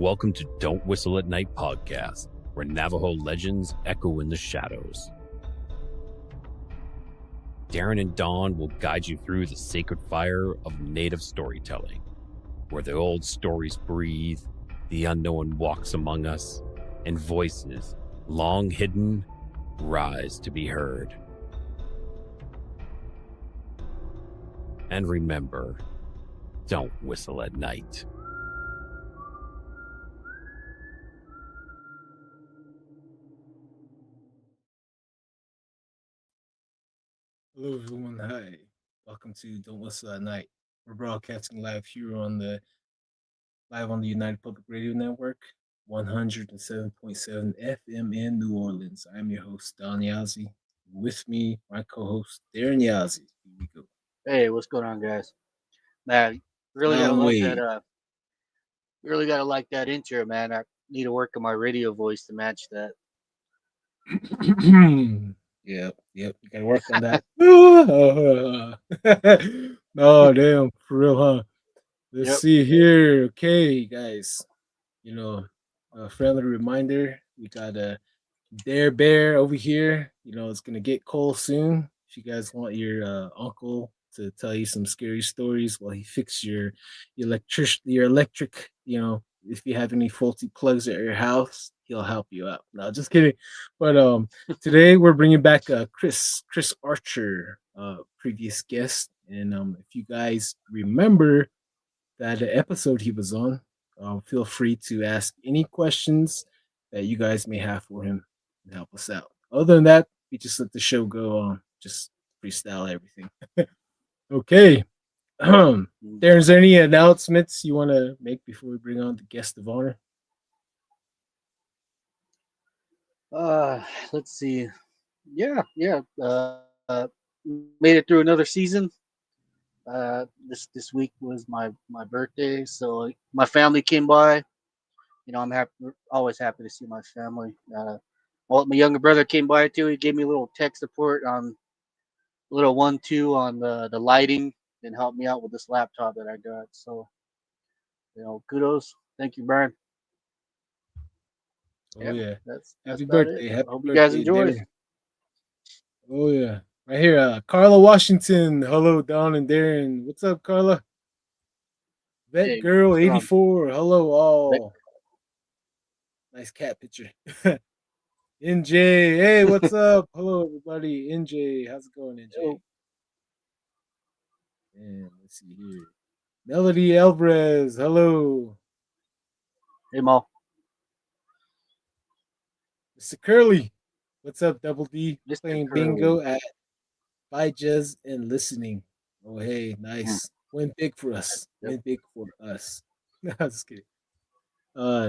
welcome to Don't Whistle at Night podcast, where Navajo legends echo in the shadows. Darren and Dawn will guide you through the sacred fire of native storytelling, where the old stories breathe, the unknown walks among us, and voices, long hidden, rise to be heard. And remember, don't whistle at night. Hello everyone, hi. Welcome to Don't Whistle at Night. We're broadcasting live here on the United Public Radio Network, 107.7 FM in New Orleans. I'm your host, Don Yazzie. With me, my co-host, Darren Yazzie. Here we go. Hey, what's going on, guys? Man, really gotta love that. Really gotta like that intro, man. I need to work on my radio voice to match that. Yep. You gotta work on that. No, damn, for real, huh? Let's see here. Okay, guys. A friendly reminder, we got a Dare Bear over here. It's gonna get cold soon. If you guys want your uncle to tell you some scary stories while he fixes your electric, if you have any faulty plugs at your house, he'll help you out. No, just kidding. But today we're bringing back Chris Archer, previous guest, and if you guys remember that episode he was on, feel free to ask any questions that you guys may have for him and help us out. Other than that, we just let the show go on, just freestyle everything. Okay. There's any announcements you want to make before we bring on the guest of honor? Let's see. Yeah. Made it through another season. This week was my birthday, so my family came by. I'm happy, always happy to see my family. Well, my younger brother came by too. He gave me a little tech support on a little 1-2 on the lighting and helped me out with this laptop that I got. So, kudos. Thank you, Brian. Oh yeah, that's happy birthday! Happy hope you guys enjoy. Darren. Oh yeah, right here, Carla Washington. Hello, Don and Darren. What's up, Carla? Vet Girl 84. Hello, all. Nice cat picture. NJ, hey, what's up? Hello, everybody. NJ, how's it going, NJ? And let's see here. Melody Alvarez, hello. Hey, Mo. Mr. Curly, what's up, Double D? Mr. Playing Curly. bingo at Bijaz and listening. Oh, hey, nice. Went big for us. Went big for us. That's good.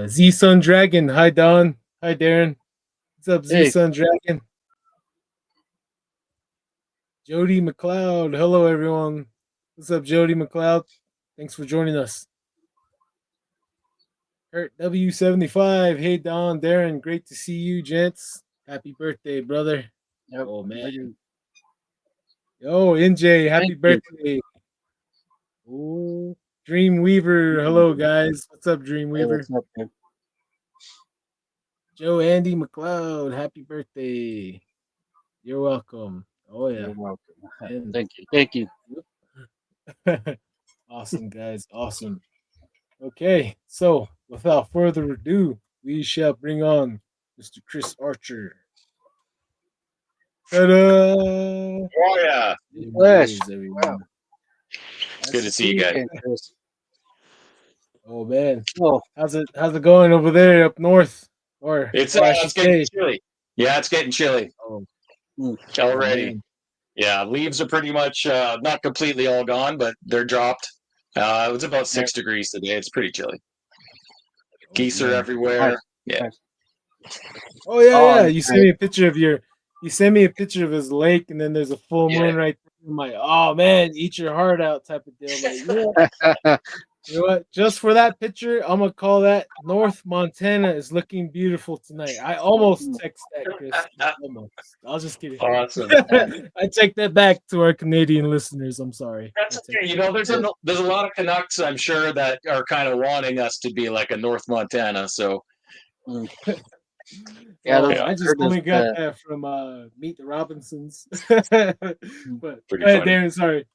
Z Sun Dragon, hi, Don. Hi, Darren. What's up, Z Sun Dragon? Jody McLeod, hello, everyone. What's up, Jody McLeod? Thanks for joining us. Kurt W75. Hey, Don, Darren. Great to see you, gents. Happy birthday, brother. Yep. Oh, man. Yo, NJ, happy birthday. Oh, Dreamweaver. Hello, guys. What's up, Dreamweaver? Hey, what's up, man? Joe Andy McLeod. Happy birthday. You're welcome. Oh, yeah. You're welcome. And Thank you. Awesome, guys. Awesome. Okay, so without further ado, we shall bring on Mr. Chris Archer. Ta-da! Oh yeah, Flash. Wow. It's good to see you guys. Oh man, how's it going over there up north? Or it's getting chilly. Yeah, it's getting chilly already. Yeah, leaves are pretty much not completely all gone, but they're dropped. It was about 6 degrees today. It's pretty chilly. Geese are everywhere. Yeah. Oh yeah. You sent me a picture of his lake, and then there's a full moon right there. I'm like, oh man, eat your heart out type of deal. Like, yeah. You know what? Just for that picture, I'm gonna call that North Montana is looking beautiful tonight. I almost text that, Chris. Almost. I was just kidding. Awesome. I take that back to our Canadian listeners. I'm sorry. That's okay. You know, there's a lot of Canucks, I'm sure, that are kind of wanting us to be like a North Montana. So I just only got that from Meet the Robinsons. But go ahead, Darren. Sorry.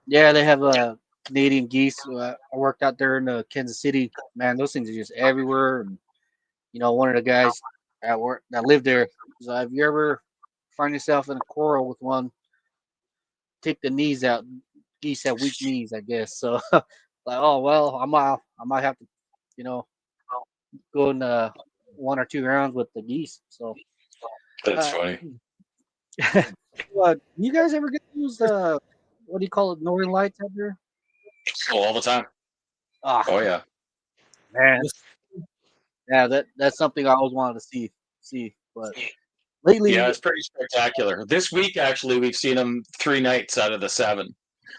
Yeah, they have Canadian geese. I worked out there in Kansas City. Man, those things are just everywhere. And, you know, one of the guys at work that lived there, he's like, "Have you ever find yourself in a quarrel with one? Take the knees out. Geese have weak knees, I guess." So, like, oh well, I might have to, you know, go in 1 or 2 rounds with the geese. So that's funny. You guys ever get those? What do you call it? Northern Lights out there? Oh, all the time. Oh yeah, man. Yeah, that's something I always wanted to see, but lately, yeah, it's pretty spectacular. This week, actually, we've seen them 3 nights out of the 7,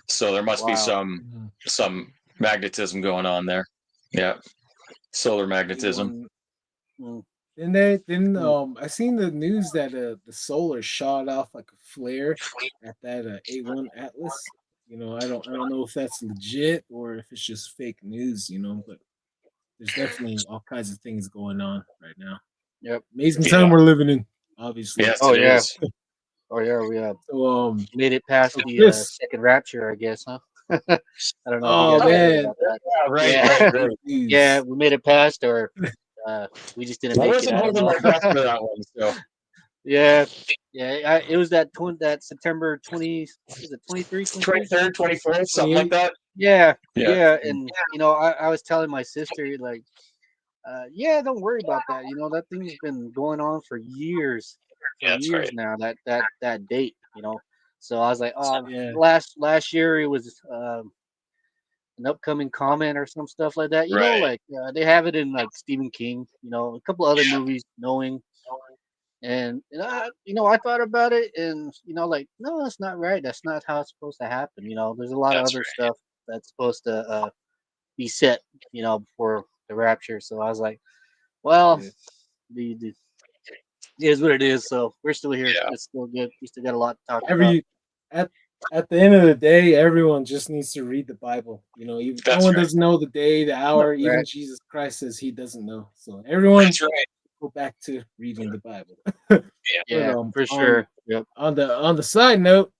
so there must be some magnetism going on there. Yeah, solar magnetism. I seen the news that the solar shot off like a flare at that A1 Atlas. You know, I don't know if that's legit or if it's just fake news. You know, but there's definitely all kinds of things going on right now. Yep, amazing time we're living in. Obviously. Yes, it is. Oh yeah, we so, made it past the second rapture, I guess, huh? I don't know. Oh man, right. Yeah, we made it past, or we just didn't make it. I don't know. My breath for that one, so. Yeah. It was that September 20. Is it 23rd, 24th, something like that. Yeah, and you know, I was telling my sister like, don't worry about that. You know, that thing's been going on for years, now. That date, you know. So I was like, last year it was an upcoming comment or some stuff like that. You know, like they have it in like Stephen King. You know, a couple other movies, Knowing. And you know, I thought about it, and you know, like, no, that's not right. That's not how it's supposed to happen. You know, there's a lot of other stuff that's supposed to be set, you know, before the rapture. So I was like, well, it is what it is. So we're still here. It's still good. We still got a lot to talk about. At the end of the day, everyone just needs to read the Bible. You know, no one doesn't know the day, the hour. Even Jesus Christ says he doesn't know. So everyone go back to reading the Bible. For sure. On the side note,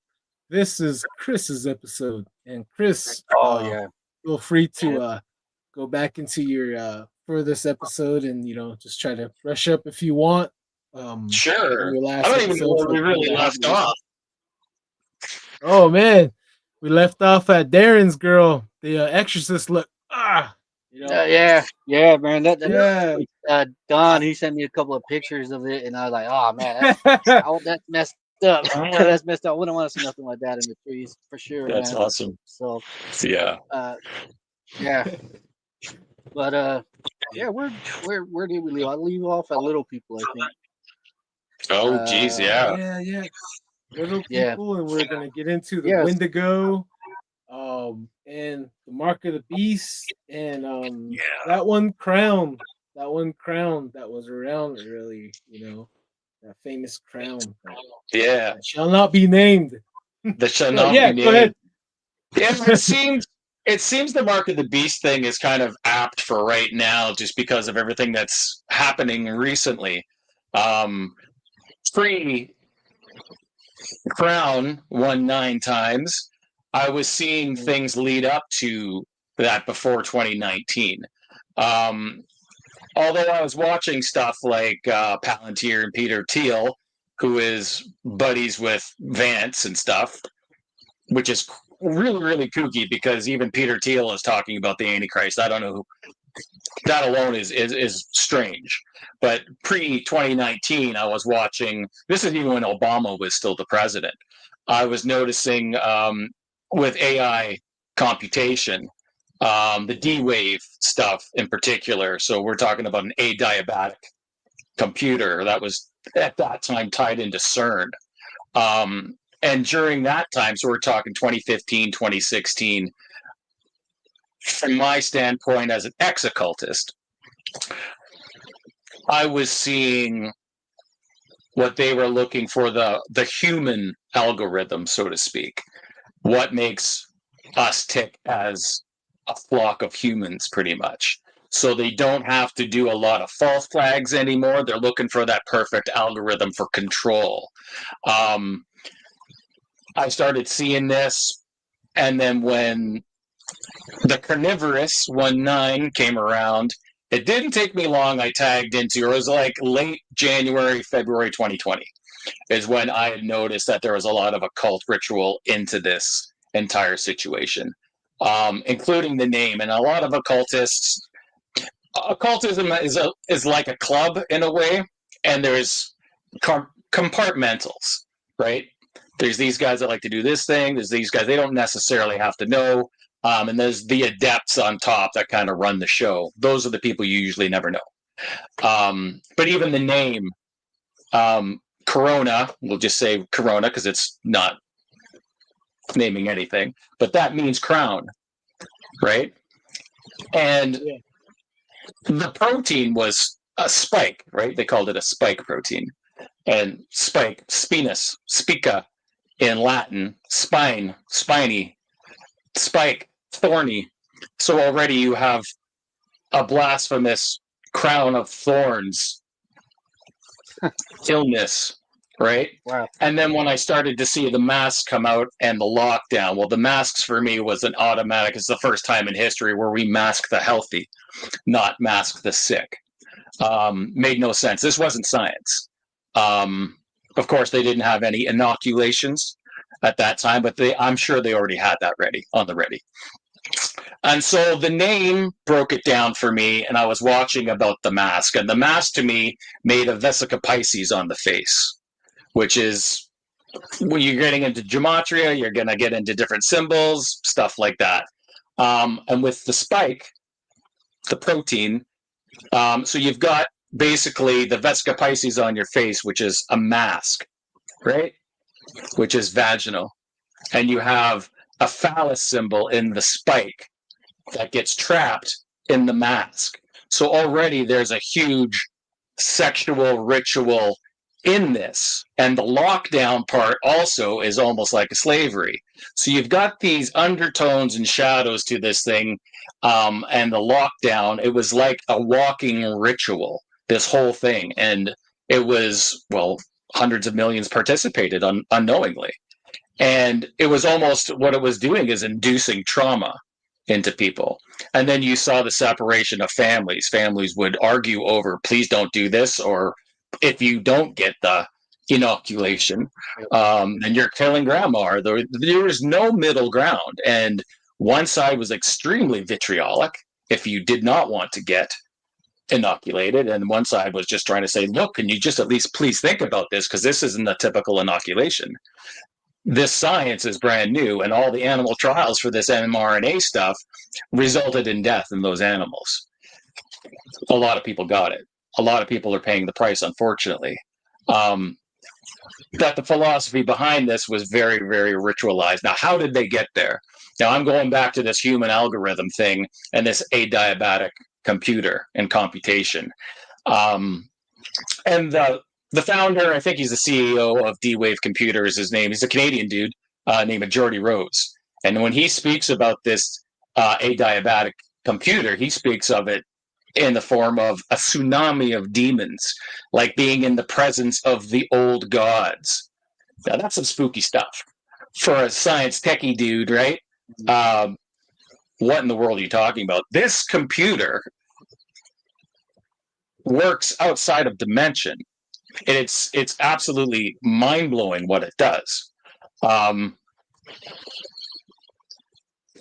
this is Chris's episode, and Chris, feel free to go back into your furthest episode, and you know, just try to brush up if you want. Sure. I don't even know where we really left off. Oh man, we left off at Darren's girl, the Exorcist look. You know? Yeah, man. Don, he sent me a couple of pictures of it, and I was like, oh man, that's messed up. That's messed up. I wouldn't want to see nothing like that in the trees for sure. That's awesome. So yeah. But where did we leave? I leave off at Little People, I think. Oh geez, yeah. Little People, and we're gonna get into the Wendigo. And the Mark of the Beast, and that one crown that was around early, you know, that famous crown. That shall not be named. That shall not be named. Go ahead. Yeah, it seems the Mark of the Beast thing is kind of apt for right now, just because of everything that's happening recently. Crown won 9 times. I was seeing things lead up to that before 2019. Although I was watching stuff like Palantir and Peter Thiel, who is buddies with Vance and stuff, which is really, really kooky because even Peter Thiel is talking about the Antichrist. I don't know who. That alone is strange. But pre-2019, I was watching, this is even when Obama was still the president. I was noticing with AI computation, the D-Wave stuff in particular. So we're talking about an adiabatic computer that was at that time tied into CERN. And during that time, so we're talking 2015, 2016, from my standpoint as an ex-occultist, I was seeing what they were looking for, the human algorithm, so to speak. What makes us tick as a flock of humans, pretty much. So they don't have to do a lot of false flags anymore. They're looking for that perfect algorithm for control. I started seeing this, and then when the carnivorous 1-9 came around, it didn't take me long. I tagged into, or it was like late January, February 2020 is when I had noticed that there was a lot of occult ritual into this entire situation, including the name. And a lot of occultism is like a club in a way, and there's compartmentals, right? There's these guys that like to do this thing. There's these guys, they don't necessarily have to know. And there's the adepts on top that kind of run the show. Those are the people you usually never know. But even the name, Corona, we'll just say Corona because it's not naming anything, but that means crown, right? And the protein was a spike, right? They called it a spike protein. And spike, spinous, spica in Latin, spine, spiny, spike, thorny. So already you have a blasphemous crown of thorns, illness, right? Wow. And then when I started to see the masks come out and the lockdown, well, the masks for me was an automatic. It's the first time in history where we mask the healthy, not mask the sick. Made no sense. This wasn't science. Of course, they didn't have any inoculations at that time, but I'm sure they already had that on the ready. And so the name broke it down for me, and I was watching about the mask. And the mask, to me, made a vesica Pisces on the face, which is, when you're getting into gematria, you're going to get into different symbols, stuff like that. And with the spike, the protein, so you've got basically the vesica Pisces on your face, which is a mask, right? Which is vaginal. And you have a phallus symbol in the spike that gets trapped in the mask. So already there's a huge sexual ritual in this. And the lockdown part also is almost like a slavery. So you've got these undertones and shadows to this thing. And the lockdown, it was like a walking ritual, this whole thing. And it was, well, hundreds of millions participated unknowingly. And it was almost, what it was doing is inducing trauma into people. And then you saw the separation of families. Families would argue over, please don't do this, or if you don't get the inoculation, then you're killing grandma. There was no middle ground. And one side was extremely vitriolic if you did not want to get inoculated, and one side was just trying to say, look, can you just at least please think about this, because this isn't a typical inoculation. This science is brand new, and all the animal trials for this mRNA stuff resulted in death in those animals. A lot of people got it. A lot of people are paying the price, unfortunately. That the philosophy behind this was very, very ritualized. Now, how did they get there? Now, I'm going back to this human algorithm thing and this adiabatic computer and computation. And the founder, I think he's the CEO of D-Wave Computers, he's a Canadian dude named Jordy Rose. And when he speaks about this adiabatic computer, he speaks of it in the form of a tsunami of demons, like being in the presence of the old gods. Now, that's some spooky stuff for a science techie dude, right? What in the world are you talking about? This computer works outside of dimension. It's absolutely mind-blowing what it does.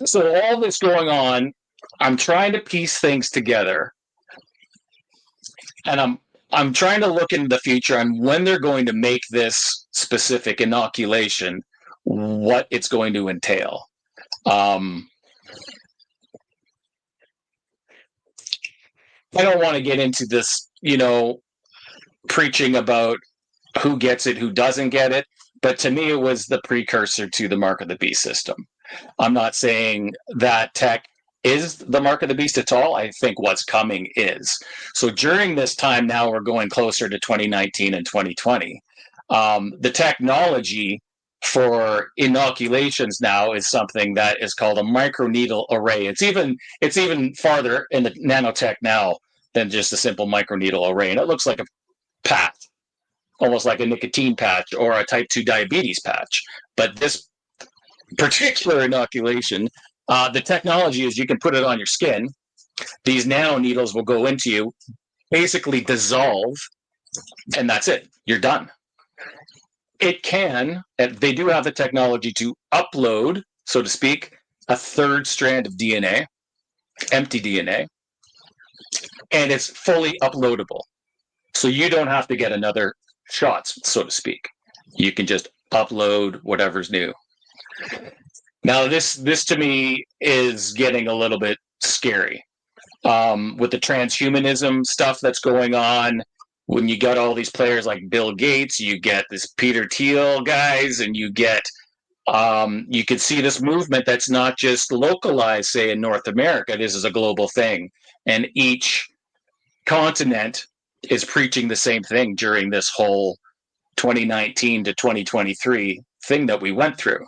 So all this going on, I'm trying to piece things together, and I'm trying to look into the future on when they're going to make this specific inoculation, what it's going to entail. I don't want to get into this, preaching about who gets it, who doesn't get it, but to me, it was the precursor to the Mark of the Beast system. I'm not saying that tech is the mark of the beast at all. I think what's coming is. So during this time now, we're going closer to 2019 and 2020. The technology for inoculations now is something that is called a microneedle array. It's even farther in the nanotech now than just a simple microneedle array, and it looks like a patch, almost like a nicotine patch or a type 2 diabetes patch. But this particular inoculation, the technology is you can put it on your skin. These nanoneedles will go into you, basically dissolve, and that's it. You're done. It can, and they do have the technology to upload, so to speak, a third strand of DNA, empty DNA, and it's fully uploadable. So you don't have to get another shot, so to speak. You can just upload whatever's new. Now, this to me is getting a little bit scary. With the transhumanism stuff that's going on, when you got all these players like Bill Gates, you get this Peter Thiel guys, and you get you can see this movement that's not just localized, say, in North America. This is a global thing, and each continent is preaching the same thing during this whole 2019 to 2023 thing that we went through.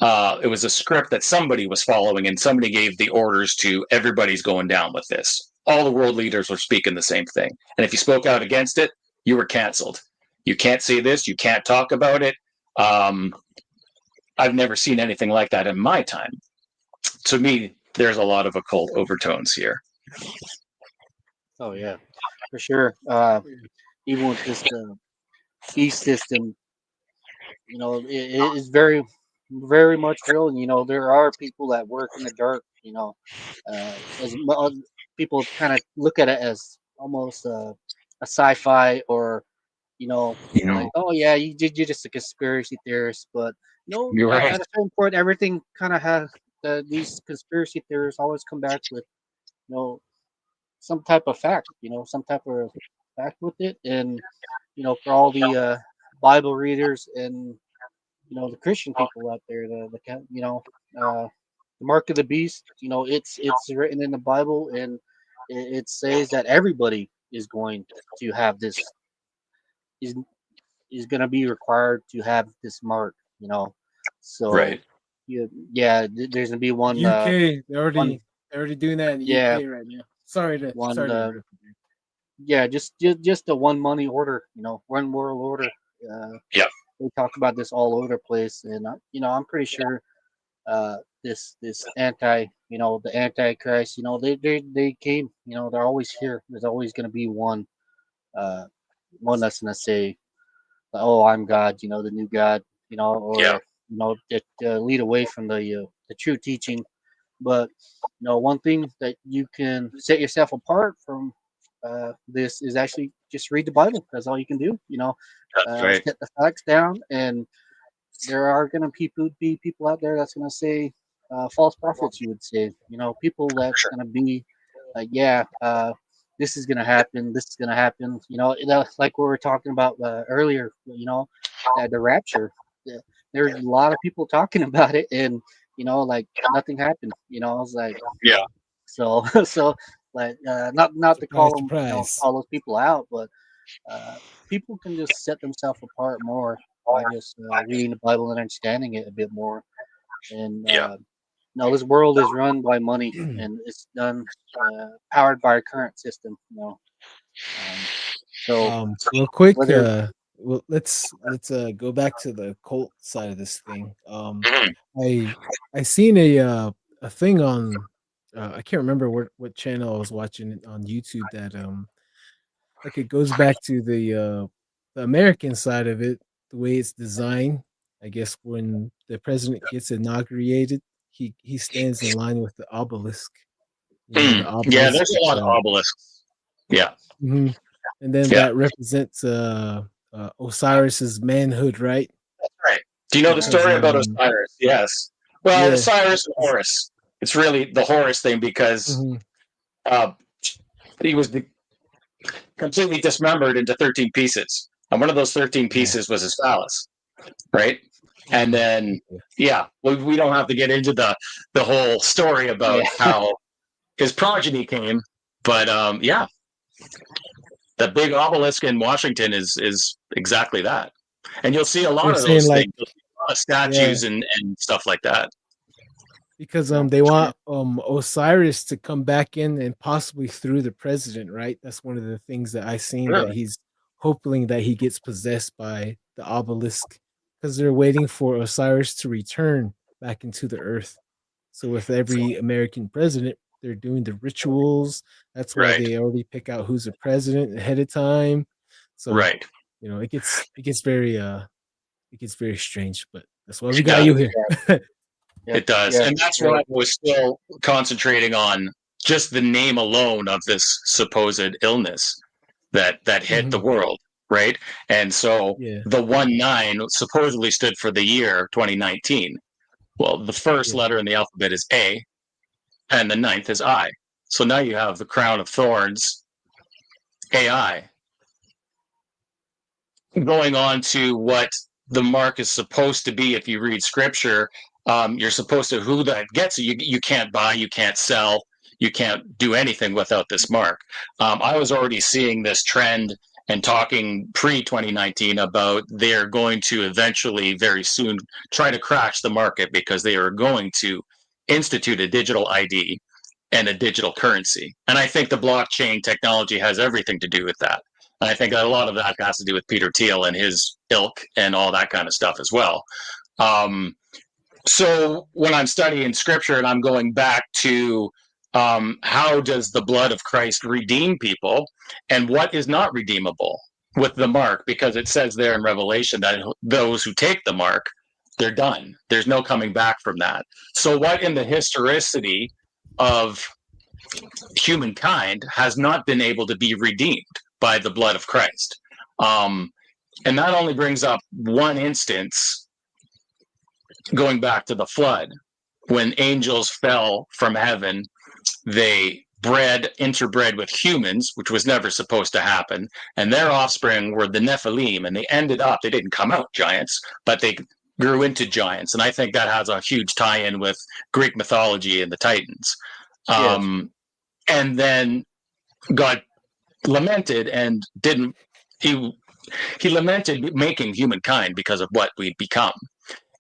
It was a script that somebody was following, and somebody gave the orders to everybody's going down with this. All the world leaders were speaking the same thing. And if you spoke out against it, you were canceled. You can't say this. You can't talk about it. I've never seen anything like that in my time. To me, there's a lot of occult overtones here. Oh, yeah, for sure. Even with this beast system, it is very, very much real. And, there are people that work in the dark, as people kind of look at it as almost a sci-fi, or, like, oh, yeah, you're just a conspiracy theorist. But, You're right. at a certain point, everything kind of has these conspiracy theorists always come back with, some type of fact, some type of fact with it. And, for all the Bible readers and, the Christian people out there, the mark of the beast, it's written in the Bible, and it says that everybody is going to have this, is going to be required to have this mark, so Right. there's gonna be one UK. They're already doing that in the yeah, UK right now. Sorry to one interrupt you. yeah, just the one money order, one world order. Yeah. They talk about this all over the place, and I'm pretty sure this the Antichrist, they came, they're always here. There's always going to be one that's going to say, oh, I'm God, the new God, or lead away from the true teaching. But one thing that you can set yourself apart from this is actually just read the Bible. That's all you can do. That's right. Set the facts down, and there are going to be people out there that's going to say false prophets. You would say, people that's going to be like, this is going to happen. This is going to happen. Like we were talking about earlier. The rapture. There's a lot of people talking about it, and like nothing happened. I was like, yeah. So like not to call them, call those people out, but people can just set themselves apart more by just reading the Bible and understanding it a bit more. And this world is run by money, and it's done powered by our current system. Real quick, well, let's go back to the cult side of this thing. I seen a thing on I can't remember what channel I was watching on YouTube that like it goes back to the American side of it, the way it's designed. I guess when the president gets inaugurated, he stands in line with the obelisk. The obelisk. Yeah, there's a lot of obelisks. Yeah. Mm-hmm. And then that represents Osiris's manhood, right? That's right. Do you know the story about Osiris? Yes. Well, Osiris and Horus. It's really the Horus thing because he was completely dismembered into 13 pieces. And one of those 13 pieces was his phallus, right? And then, we don't have to get into the whole story about how his progeny came, but the big obelisk in Washington is exactly that. And you'll see a lot of those things, a lot of statues and stuff like that. Because they want Osiris to come back in and possibly through the president, right? That's one of the things that I've seen, that he's hoping that he gets possessed by the obelisk, because they're waiting for Osiris to return back into the earth. So with every American president, they're doing the rituals. That's why they already pick out who's the president ahead of time. So you know, it gets very strange, but that's why we got you here. It does. And that's why I was still concentrating on just the name alone of this supposed illness that hit the world, right? And so the 19 supposedly stood for the year 2019. Well, the first letter in the alphabet is A, and the 9th is I. So now you have the crown of thorns, AI. Going on to what the mark is supposed to be, if you read scripture, you're supposed to, who that gets it, you can't buy, you can't sell, you can't do anything without this mark. I was already seeing this trend and talking pre-2019 about they're going to eventually, very soon, try to crash the market, because they are going to institute a digital ID and a digital currency. And I think the blockchain technology has everything to do with that. And I think a lot of that has to do with Peter Thiel and his ilk and all that kind of stuff as well. So when I'm studying scripture and I'm going back to how does the blood of Christ redeem people, and what is not redeemable with the mark, because it says there in Revelation that those who take the mark, they're done. There's no coming back from that. So what in the historicity of humankind has not been able to be redeemed by the blood of Christ? And that only brings up one instance, going back to the flood, when angels fell from heaven. They interbred with humans, which was never supposed to happen, and their offspring were the Nephilim, and they didn't come out giants, but they grew into giants. And I think that has a huge tie-in with Greek mythology and the Titans. And then God lamented and he lamented making humankind because of what we'd become.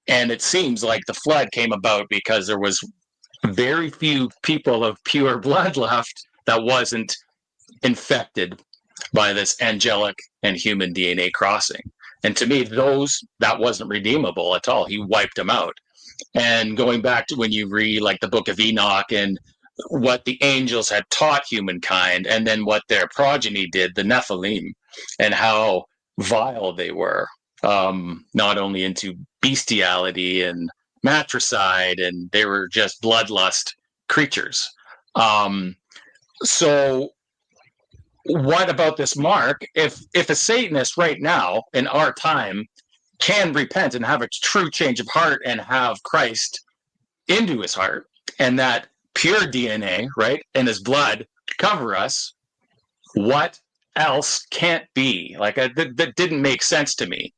And it seems like the flood came about because there was very few people of pure blood left that wasn't infected by this angelic and human DNA crossing. And to me, that wasn't redeemable at all. He wiped them out. And going back to when you read like the book of Enoch and what the angels had taught humankind, and then what their progeny did, the Nephilim, and how vile they were, not only into bestiality and matricide, and they were just bloodlust creatures. So what about this mark? If a Satanist right now in our time can repent and have a true change of heart and have Christ into his heart, and that pure DNA, right, and his blood cover us, what else can't be? Like, that didn't make sense to me.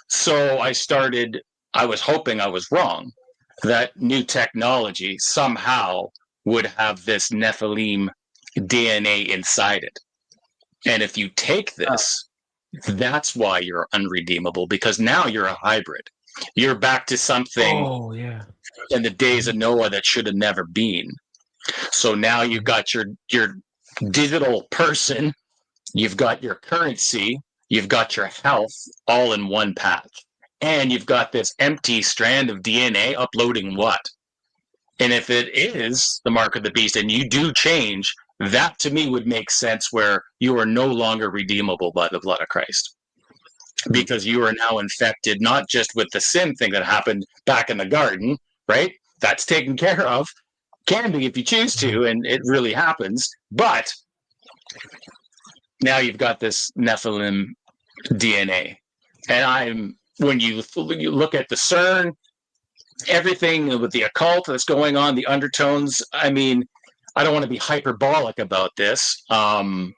So I was hoping I was wrong, that new technology somehow would have this Nephilim DNA inside it. And if you take this, that's why you're unredeemable, because now you're a hybrid. You're back to something in the days of Noah that should have never been. So now you've got your digital person, you've got your currency, you've got your health all in one patch. And you've got this empty strand of DNA uploading what? And if it is the mark of the beast and you do change, that to me would make sense, where you are no longer redeemable by the blood of Christ. Because you are now infected, not just with the sin thing that happened back in the garden, right? That's taken care of. Can be if you choose to, and it really happens. But now you've got this Nephilim DNA. And when you look at the CERN, everything with the occult that's going on, the undertones, I mean, I don't want to be hyperbolic about this. I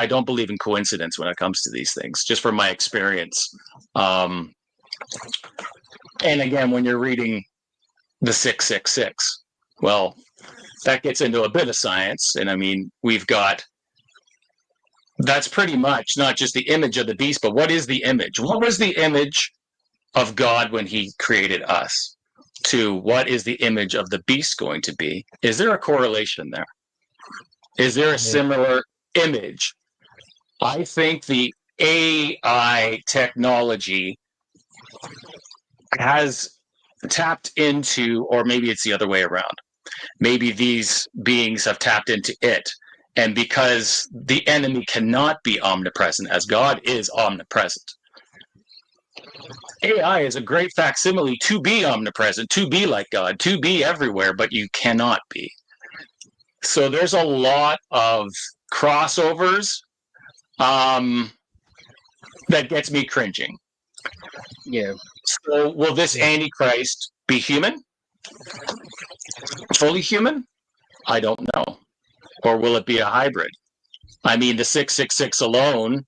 don't believe in coincidence when it comes to these things, just from my experience. And again, when you're reading the 666, well, that gets into a bit of science. And I mean, that's pretty much not just the image of the beast, but what is the image? What was the image of God when he created us? To what is the image of the beast going to be? Is there a correlation there? Is there a similar image? I think the AI technology has tapped into, or maybe it's the other way around. Maybe these beings have tapped into it. And because the enemy cannot be omnipresent, as God is omnipresent, AI is a great facsimile to be omnipresent, to be like God, to be everywhere, but you cannot be. So there's a lot of crossovers that gets me cringing. Yeah. So will this Antichrist be human? Fully human? I don't know. Or will it be a hybrid? I mean, the 666 alone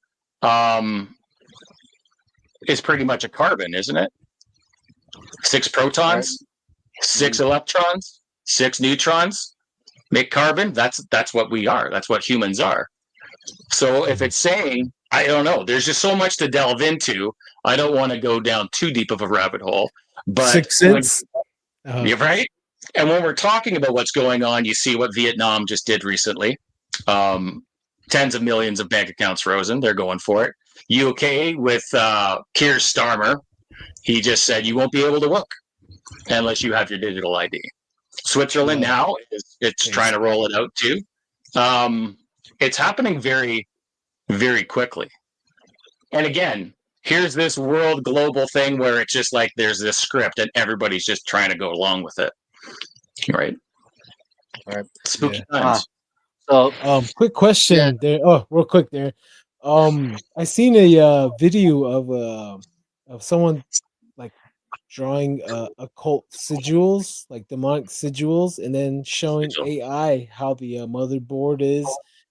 is pretty much a carbon, isn't it? 6 protons, 6 electrons, 6 neutrons make carbon. That's what we are. That's what humans are. So if it's saying, I don't know, there's just so much to delve into. I don't want to go down too deep of a rabbit hole. But 6 cents. You're right. And when we're talking about what's going on, you see what Vietnam just did recently. Tens of millions of bank accounts frozen. They're going for it. UK with Keir Starmer, he just said you won't be able to work unless you have your digital ID. Switzerland now it's trying to roll it out too. It's happening very, very quickly. And again, here's this world global thing where it's just like there's this script and everybody's just trying to go along with it. Right. Spooky times. So, quick question there. Oh, real quick there. I seen a video of someone like drawing occult sigils, like demonic sigils, and then showing AI how the motherboard is,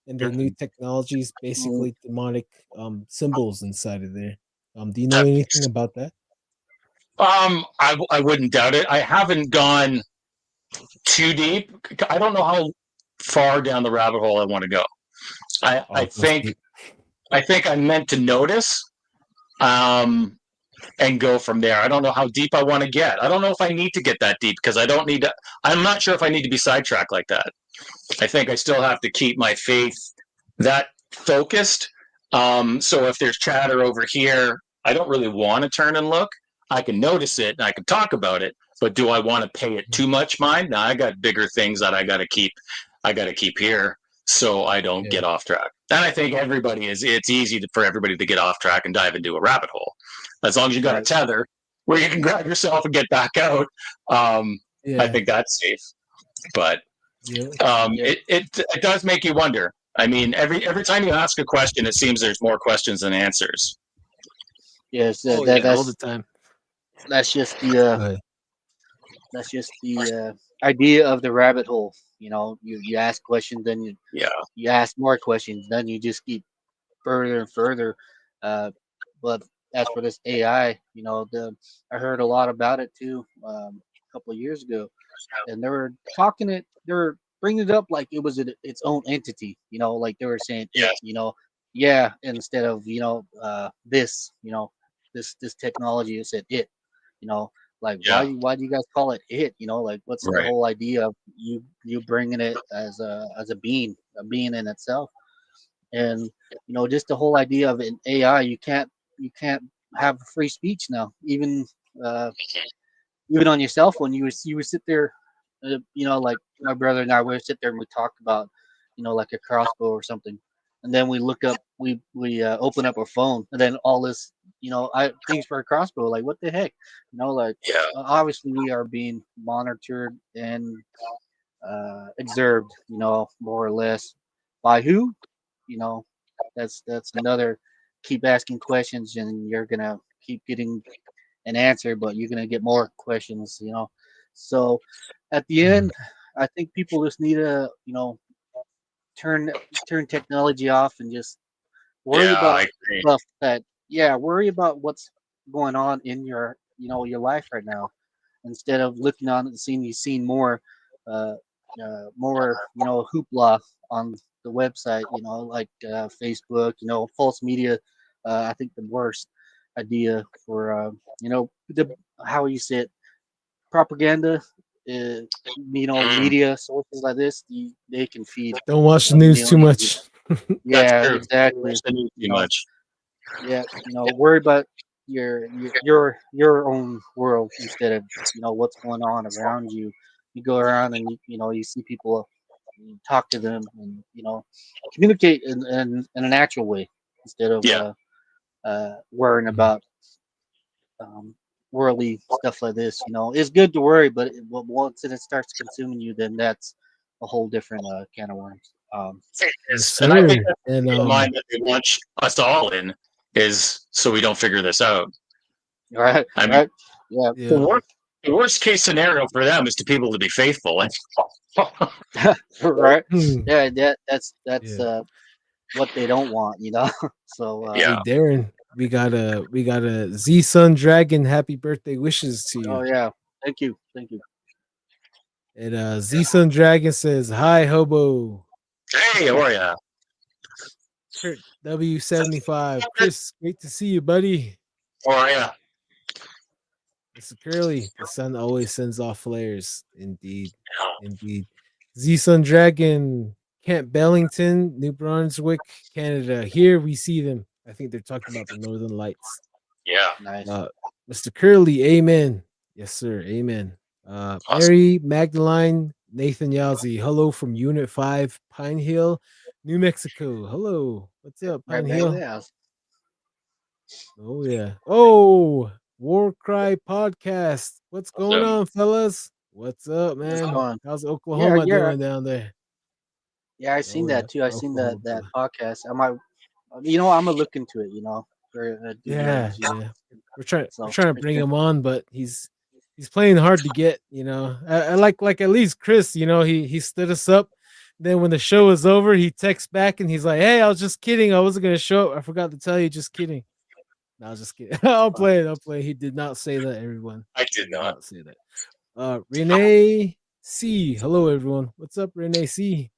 and the new technologies, basically demonic symbols inside of there. Do you know anything about that? I wouldn't doubt it. I haven't gone too deep. I don't know how far down the rabbit hole I want to go. I think I'm meant to notice and go from there. I don't know how deep I want to get. I don't know if I need to get that deep because I don't need to. I'm not sure if I need to be sidetracked like that. I think I still have to keep my faith that focused. So if there's chatter over here, I don't really want to turn and look. I can notice it and I can talk about it, but do I want to pay it too much mind? No, I got bigger things that I got to keep. I got to keep here so I don't get off track. And I think it's easy for everybody to get off track and dive into a rabbit hole. As long as you got a tether where you can grab yourself and get back out, I think that's safe. But it does make you wonder. I mean, every time you ask a question, it seems there's more questions than answers. Yes, all the time. That's just the idea of the rabbit hole. You know, you ask questions, then you ask more questions, then you just keep further and further. But as for this AI, you know, I heard a lot about it too a couple of years ago, and they were bringing it up like it was its own entity. You know, like they were saying, you know, instead of this, you know, this technology, it said it, you know. Like why do you guys call it it? You know, like what's the whole idea of you bringing it as a being in itself? And you know, just the whole idea of an AI, you can't have free speech now. Even on your cell phone, you would sit there, you know, like my brother and I would sit there and we talk about, you know, like a crossbow or something, and then we look up, we open up our phone, and then all this, you know, things for a crossbow, like what the heck, you know, like obviously we are being monitored and observed, you know, more or less by who, you know, that's another. Keep asking questions and you're gonna keep getting an answer, but you're gonna get more questions, you know. So at the end, I think people just need to, you know, turn technology off and just worry about stuff that worry about what's going on in your your life right now, instead of looking on and seeing more uh, more hoopla on the website, like Facebook, false media. I think the worst idea for the how you say it, propaganda. Uh, media sources like this, they can feed Don't watch the news too millions. much. That's Yeah, true. exactly. Too much. Yeah, worry about your own world instead of what's going on around you. You go around and you see people, you talk to them, and communicate in a natural way instead of Yeah. worrying about um, worldly stuff like this. It's good to worry, but once it starts consuming you, then that's a whole different can of worms. Yes, And I think sir. that's And the mind that they want us all in, is so we don't figure this out. Right, I mean, right, yeah, yeah, the worst case scenario for them is to people to be faithful. right, Hmm. yeah. That's Yeah. what they don't want, So Hey, Yeah. Darren, we got a Z Sun Dragon. Happy birthday wishes to you. oh yeah, thank you, thank you. And Z Sun Dragon says, "Hi, hobo." Hey, how are ya? Kurt W75. Chris, great to see you, buddy. How are ya? Mr. Curly, the sun always sends off flares. Indeed. Indeed. Z Sun Dragon, Camp Bellington, New Brunswick, Canada. Here we see them. I think they're talking about the Northern Lights. Yeah. Nice. Mr. Curly, amen. Yes, sir. Amen. Awesome. Mary Magdalene Nathan Yazzie. Hello from Unit 5, Pine Hill, New Mexico. Hello. What's up, Right Pine back Hill? there. Oh, yeah. Oh, War Cry Podcast. What's going on, fellas? What's up, man? going? How's Oklahoma Yeah. doing down there? Yeah, I seen Oh, that yeah. too. I seen that Oklahoma. podcast. I might, I'm gonna look into it. For due Yeah, diligence. yeah. We're So trying to bring him on, but he's playing hard to get. I like at least Chris. He stood us up. Then when the show was over, he texts back and he's like, "Hey, I was just kidding. I wasn't gonna show up. I forgot to tell you. Just kidding. No, I was just kidding. I'll play it. I'll play. He did not say that. Everyone I did did not. not say that. Renee C. Hello, everyone. What's up, Renee C?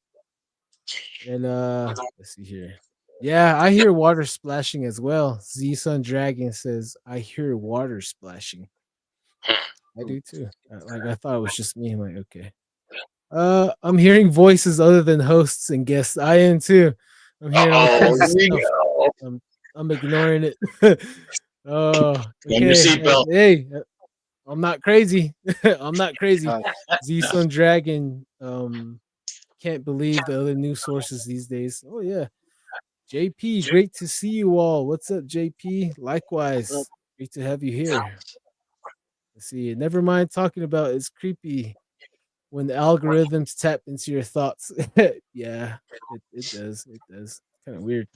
And let's see here. Yeah, I hear water splashing as well. Z Sun Dragon says, I hear water splashing. I do too. I thought it was just me. I'm like, okay. I'm hearing voices other than hosts and guests. I am too. I'm hearing all kinds of Here you stuff. go. I'm ignoring it. Oh, On your okay. seatbelt. Hey, I'm not crazy. I'm not crazy. uh, Z Sun Dragon. Can't believe the other news sources these days. Oh yeah. JP, great to see you all. What's up, JP? Likewise, great to have you here. Let's see. Never mind talking about it's creepy when the algorithms tap into your thoughts. Yeah, it does. It does. Kind of weird.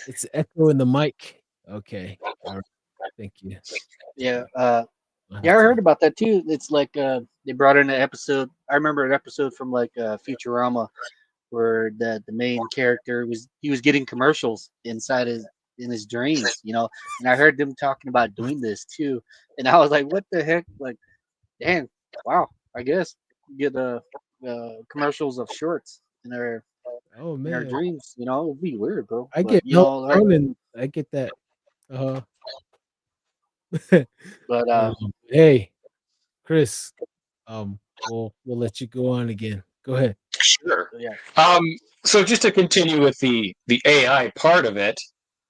It's echo in the mic. Okay. All right. Thank you. yeah. I'll Yeah, I have heard to- about that too. It's like they brought in an episode. I remember an episode from like Futurama where the main character was getting commercials in his dreams, and I heard them talking about doing this too, and I was like, what the heck? Like, damn, wow. I guess get commercials of shorts Oh in our man. dreams. It'd be weird, bro. I But get melatonin. I get that. Uh but hey, Chris. We'll let you go on again. Go ahead. Sure. yeah, So just to continue with the AI part of it,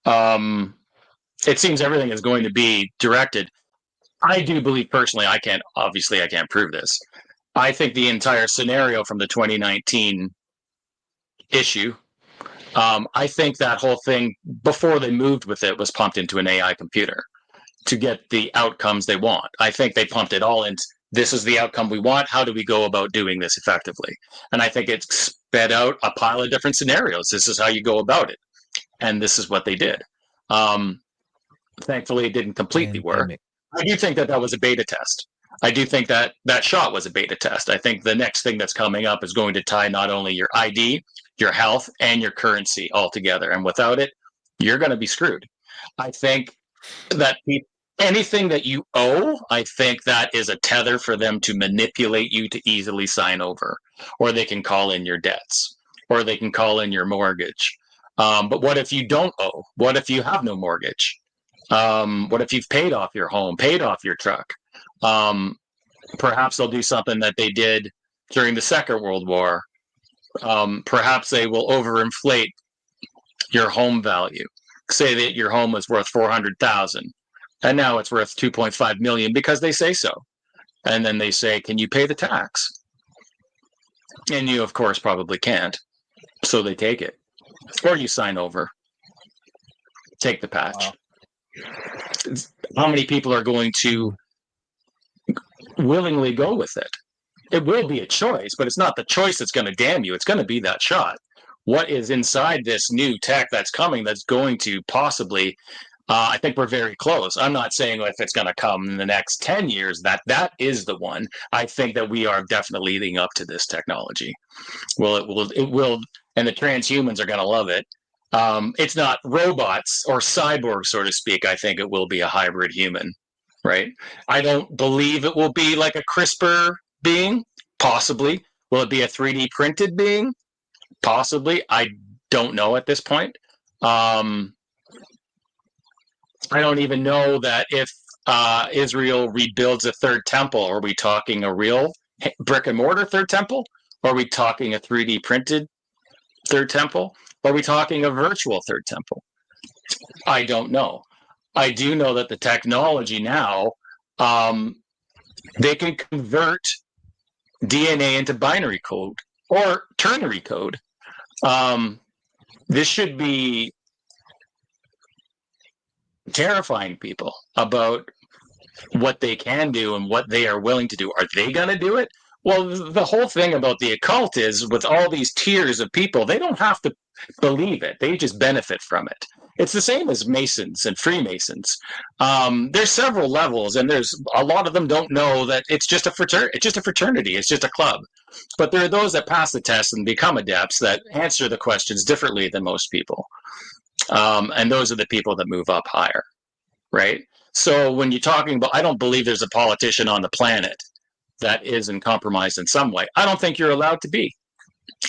it seems everything is going to be directed. I do believe personally, I can't prove this. I think the entire scenario from the 2019 issue, I think that whole thing before they moved with it was pumped into an AI computer to get the outcomes they want. I think they pumped it all into this is the outcome we want. How do we go about doing this effectively? And I think it sped out a pile of different scenarios. This is how you go about it. And this is what they did. Thankfully, it didn't completely work. I do think that was a beta test. I do think that shot was a beta test. I think the next thing that's coming up is going to tie not only your ID, your health, and your currency all together. And without it, you're going to be screwed. I think that anything that you owe, I think that is a tether for them to manipulate you to easily sign over, or they can call in your debts, or they can call in your mortgage. But what if you don't owe? What if you have no mortgage? What if you've paid off your home, paid off your truck? Perhaps they'll do something that they did during the Second World War. Perhaps they will overinflate your home value. Say that your home was worth $400,000, and now it's worth $2.5 million because they say so. And then they say, "Can you pay the tax?" And you, of course, probably can't. So they take it, or you sign over, take the patch. Wow. How many people are going to willingly go with it? It will be a choice, but it's not the choice that's going to damn you. It's going to be that shot. What is inside this new tech that's coming that's going to possibly, I think we're very close. I'm not saying if it's going to come in the next 10 years, that is the one. I think that we are definitely leading up to this technology. Well, it will, and the transhumans are going to love it. It's not robots or cyborgs, so to speak. I think it will be a hybrid human, right? I don't believe it will be like a CRISPR being, possibly. Will it be a 3D printed being? Possibly. I don't know at this point. I don't even know that if Israel rebuilds a third temple, are we talking a real brick and mortar third temple? Or are we talking a 3D printed third temple? Or are we talking a virtual third temple? I don't know. I do know that the technology now, they can convert DNA into binary code or ternary code. This should be terrifying people about what they can do and what they are willing to do. Are they going to do it? Well, the whole thing about the occult is with all these tiers of people, they don't have to believe it. They just benefit from it. It's the same as Masons and Freemasons. There's several levels, and there's a lot of them don't know that it's just a fraternity. It's just a fraternity. It's just a club. But there are those that pass the test and become adepts that answer the questions differently than most people. And those are the people that move up higher, right? So when you're talking about, I don't believe there's a politician on the planet that isn't compromised in some way. I don't think you're allowed to be.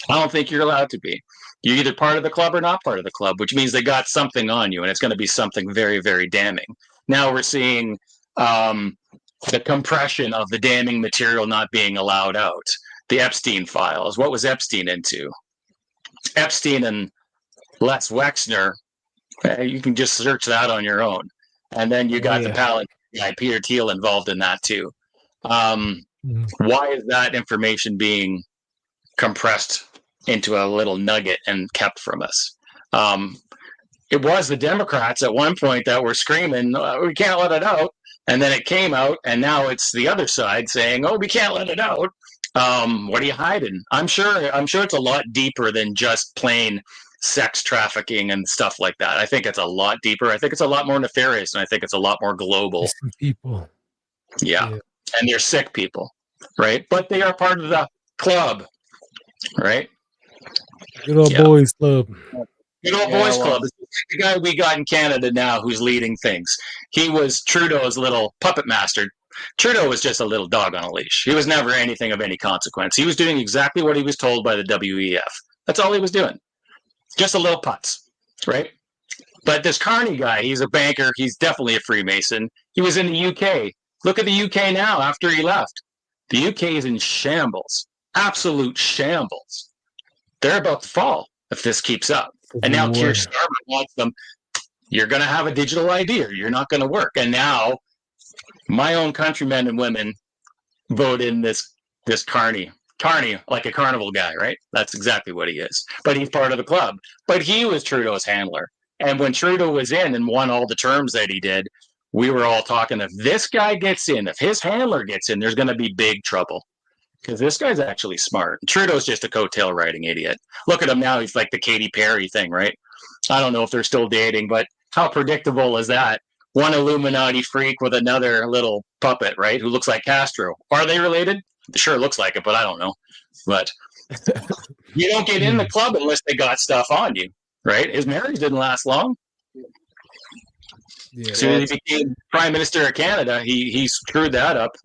I don't think you're allowed to be. You're either part of the club or not part of the club, which means they got something on you, and it's going to be something very, very damning. Now we're seeing the compression of the damning material not being allowed out. The Epstein files. What was Epstein into? Epstein and Les Wexner, you can just search that on your own. And then you got the Paladin guy, Peter Thiel, involved in that too. Why is that information being compressed into a little nugget and kept from us? It was the Democrats at one point that were screaming, we can't let it out. And then it came out, and now it's the other side saying, oh, we can't let it out. What are you hiding? I'm sure it's a lot deeper than just plain sex trafficking and stuff like that. I think it's a lot deeper. I think it's a lot more nefarious, and I think it's a lot more global. People. Yeah. And they're sick people, right? But they are part of the club, right? Good old boys club. Good old boys club. The guy we got in Canada now who's leading things. He was Trudeau's little puppet master. Trudeau was just a little dog on a leash. He was never anything of any consequence. He was doing exactly what he was told by the WEF. That's all he was doing. Just a little putz, right? But this Carney guy, he's a banker. He's definitely a Freemason. He was in the UK. Look at the UK now after he left. The UK is in shambles. Absolute shambles. They're about to fall if this keeps up. And now Keir Starmer wants them. You're going to have a digital ID or you're not going to work. And now my own countrymen and women vote in this Carney. Carney, like a carnival guy, right? That's exactly what he is. But he's part of the club. But he was Trudeau's handler. And when Trudeau was in and won all the terms that he did, we were all talking, if this guy gets in, if his handler gets in, there's going to be big trouble. Because this guy's actually smart. Trudeau's just a coattail riding idiot. Look at him now. He's like the Katy Perry thing, right? I don't know if they're still dating, but how predictable is that? One Illuminati freak with another little puppet, right? Who looks like Castro. Are they related? Sure looks like it, but I don't know. But you don't get in the club unless they got stuff on you, right? His marriage didn't last long. Yeah. As soon as he became Prime Minister of Canada, he screwed that up,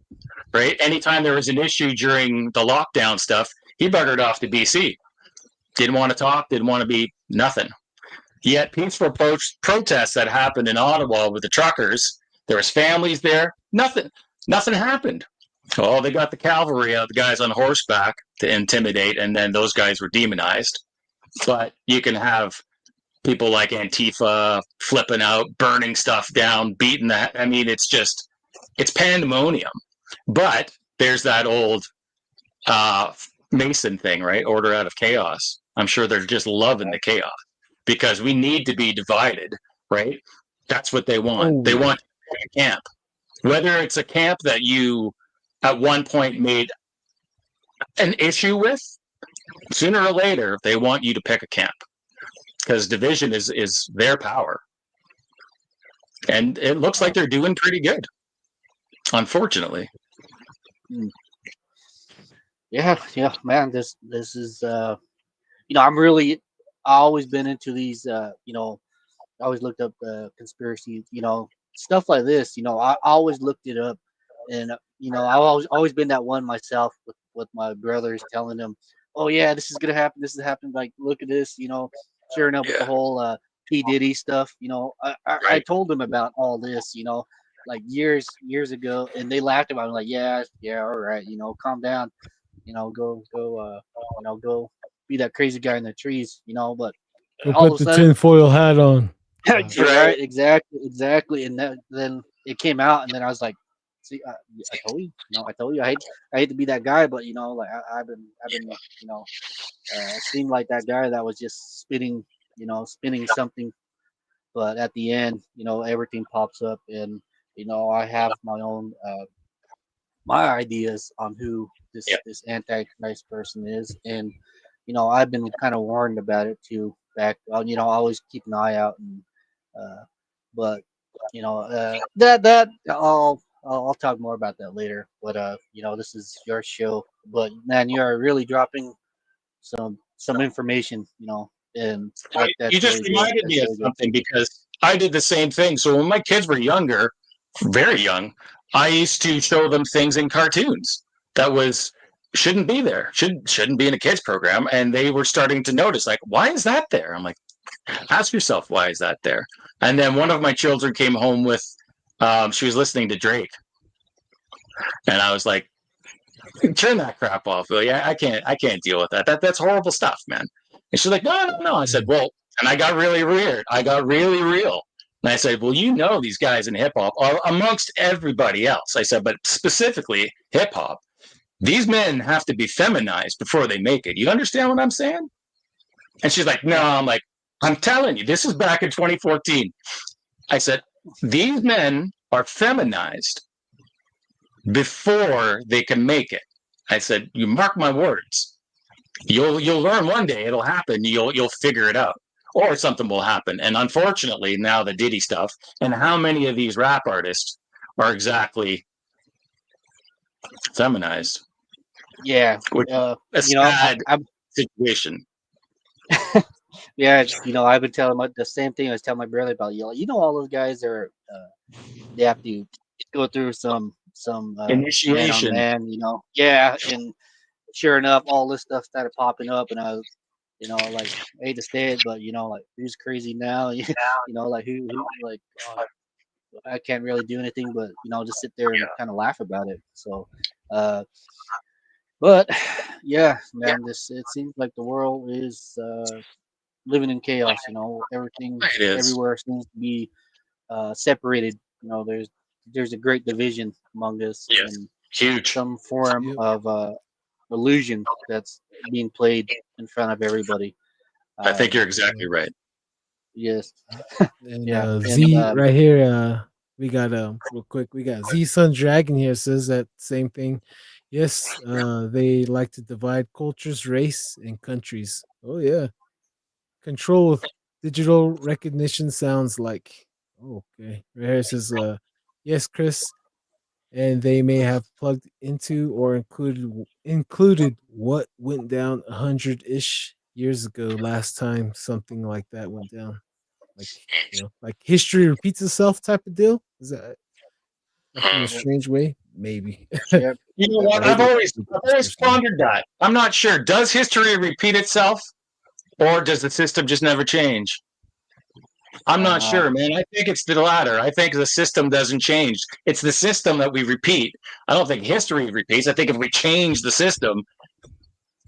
right? Anytime there was an issue during the lockdown stuff, he buggered off to BC. Didn't want to talk, didn't want to be nothing. Yet peaceful protests that happened in Ottawa with the truckers, there was families there, nothing happened. Oh, they got the cavalry out, the guys on horseback to intimidate, and then those guys were demonized. But you can have people like Antifa flipping out, burning stuff down, beating that. I mean, it's pandemonium. But there's that old Mason thing, right? Order out of chaos. I'm sure they're just loving the chaos because we need to be divided, right? That's what they want. They want a camp. Whether it's a camp that you at one point made an issue with, sooner or later, they want you to pick a camp because division is their power. And it looks like they're doing pretty good, unfortunately. Yeah, man. This is I always been into these. I always looked up conspiracy. Stuff like this. I always looked it up, and I've always been that one myself with my brothers, telling them, "Oh yeah, this is gonna happen. This is happening. Like, look at this." Sharing up with the whole P Diddy stuff. I told them about all this. Like years ago, and they laughed about it. I'm like, yeah, all right. Calm down. Go be that crazy guy in the trees. But Go all put of a the sudden, tinfoil hat on. right, exactly. And then it came out, and then I was like, see, I told you, I told you, I hate to be that guy, but like I've been, seemed like that guy that was just spinning something, but at the end, everything pops up, and I have my own my ideas on who this antichrist person is, and I've been kind of warned about it too. Back, I always keep an eye out, and but that I'll talk more about that later. But this is your show. But man, you are really dropping some information. And that's you just really reminded me of something because I did the same thing. So when my kids were younger, very young, I used to show them things in cartoons that shouldn't be there, shouldn't be in a kids program, and they were starting to notice, like, why is that there? I'm like, ask yourself, why is that there? And then one of my children came home with, she was listening to Drake, and I was like, turn that crap off, Will. Yeah, I can't deal with that. That's horrible stuff, man. And she's like, no. I said, well, and I got really weird. I got really real. And I said, well, these guys in hip hop are amongst everybody else. I said, but specifically hip hop, these men have to be feminized before they make it. You understand what I'm saying? And she's like, no. I'm like, I'm telling you, this is back in 2014. I said, these men are feminized before they can make it. I said, you mark my words. You'll learn one day. It'll happen. You'll figure it out, or something will happen. And unfortunately, now the Diddy stuff, and how many of these rap artists are exactly feminized? Yeah, which a sad situation. Yeah, I've been telling the same thing I was telling my brother about. All those guys are they have to go through some initiation. Man, yeah, and sure enough, all this stuff started popping up, and I was, like, I hate to say it, but like, who's crazy now? Like who like I can't really do anything but just sit there and kind of laugh about it. So, but yeah, man, it seems like the world is living in chaos. Everything everywhere seems to be separated. There's a great division among us. Yes, and huge. Some form of illusion that's being played in front of everybody. I think you're exactly right. Yes. And Yeah. Z right here, we got real quick, we got Z Sun Dragon here says that same thing. Yes, they like to divide cultures, race, and countries. Oh yeah. Control with digital recognition sounds like. Oh, okay. Right here it says yes, Chris. And they may have plugged into or included what went down 100-ish years ago last time something like that went down. like like history repeats itself type of deal? Is that like in a strange way? Maybe. Yep. You know what? I've always pondered that. I'm not sure. Does history repeat itself, or does the system just never change? I'm not sure, man. I think it's the latter. I think the system doesn't change. It's the system that we repeat. I don't think history repeats. I think if we change the system,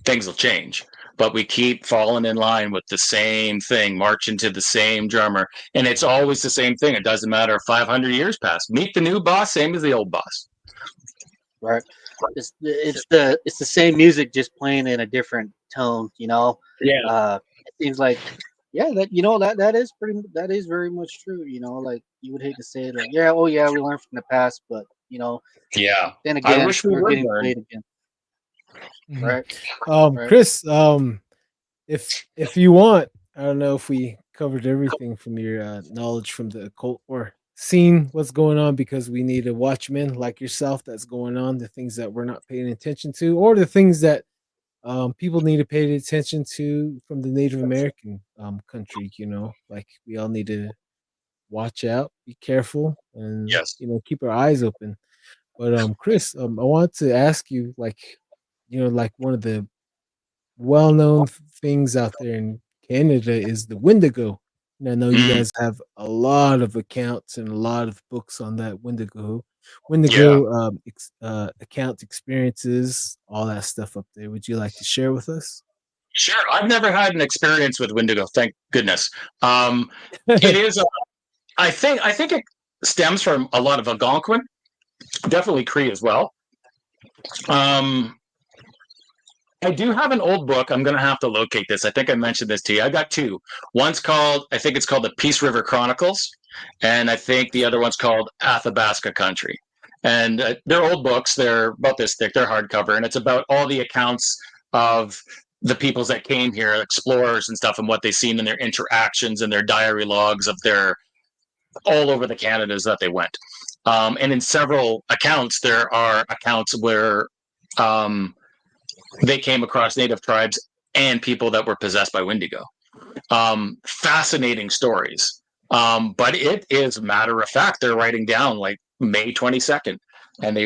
things will change. But we keep falling in line with the same thing, marching to the same drummer. And it's always the same thing. It doesn't matter if 500 years pass. Meet the new boss, same as the old boss. Right. It's the same music, just playing in a different tone. Yeah. It seems like, yeah, that that is very much true. Like you would hate to say it, like, yeah, oh yeah, we learned from the past, but yeah. then again, I wish we're getting learn. played again. Mhm. Right. Right. Chris, if you want, I don't know if we covered everything from your knowledge from the occult or seen what's going on, because we need a watchman like yourself that's going on, the things that we're not paying attention to, or the things that people need to pay attention to from the Native American country. Like we all need to watch out, be careful, and yes, keep our eyes open. But Chris, I want to ask you, like, like one of the well-known things out there in Canada is the Wendigo. And I know you guys have a lot of accounts and a lot of books on that account experiences, all that stuff up there. Would you like to share with us? Sure. I've never had an experience with Wendigo, thank goodness. It is. I think it stems from a lot of Algonquin, definitely Cree as well. I do have an old book. I'm going to have to locate this. I think I mentioned this to you. I got two. One's called, I think it's called the Peace River Chronicles, and I think the other one's called Athabasca Country. And they're old books. They're about this thick. They're hardcover, and it's about all the accounts of the peoples that came here, explorers and stuff, and what they've seen in their interactions and their diary logs of their all over the Canadas that they went. And in several accounts, there are accounts where they came across native tribes and people that were possessed by Wendigo. Fascinating stories. But it is matter of fact. They're writing down like May 22nd, and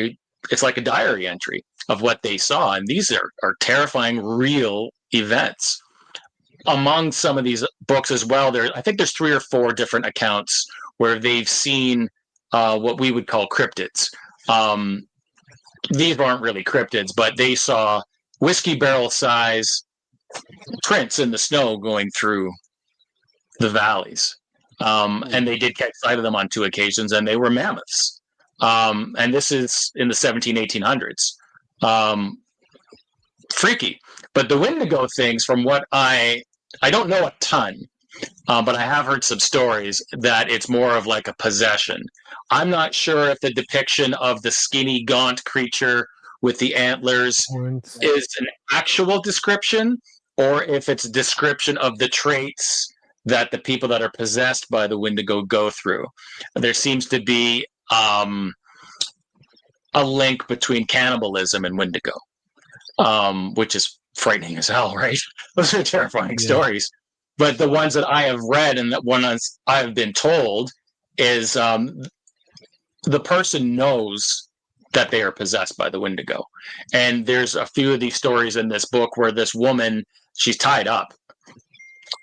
it's like a diary entry of what they saw. And these are terrifying real events. Among some of these books as well, I think there's 3 or 4 different accounts where they've seen what we would call cryptids. These aren't really cryptids, but they saw whiskey barrel size prints in the snow going through the valleys. And they did catch sight of them on 2 occasions, and they were mammoths. And this is in the 1800s. Freaky. But the Wendigo things, from what I don't know a ton, but I have heard some stories that it's more of like a possession. I'm not sure if the depiction of the skinny, gaunt creature with the antlers is an actual description, or if it's a description of the traits that the people that are possessed by the Wendigo go through. There seems to be a link between cannibalism and Wendigo, which is frightening as hell, right? Those are terrifying stories. But the ones that I have read and that ones I have been told is the person knows that they are possessed by the Wendigo. And there's a few of these stories in this book where this woman, she's tied up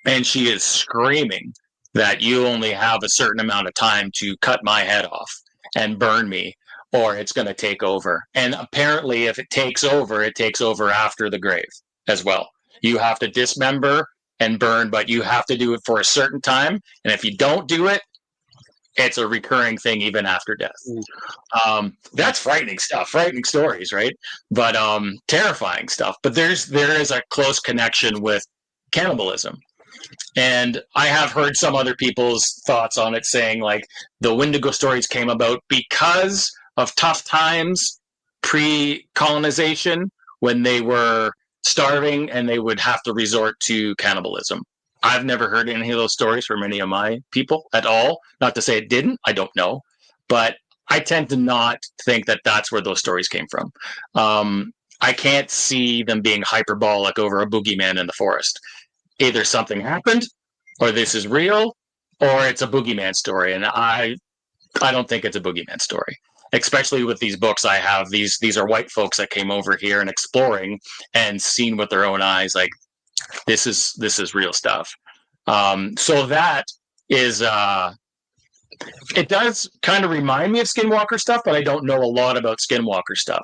and she is screaming that you only have a certain amount of time to cut my head off and burn me, or it's going to take over. And apparently if it takes over after the grave as well. You have to dismember and burn, but you have to do it for a certain time. And if you don't do it, it's a recurring thing even after death. That's frightening stuff, frightening stories, right? But terrifying stuff. But there is a close connection with cannibalism. And I have heard some other people's thoughts on it, saying like the Wendigo stories came about because of tough times pre-colonization, when they were starving and they would have to resort to cannibalism. I've never heard any of those stories from any of my people at all. Not to say it didn't, I don't know. But I tend to not think that that's where those stories came from. I can't see them being hyperbolic over a boogeyman in the forest. Either something happened, or this is real, or it's a boogeyman story. And I don't think it's a boogeyman story, especially with these books I have. These are white folks that came over here and exploring and seen with their own eyes, like this is real stuff. So that is it does kind of remind me of Skinwalker stuff, but I don't know a lot about Skinwalker stuff.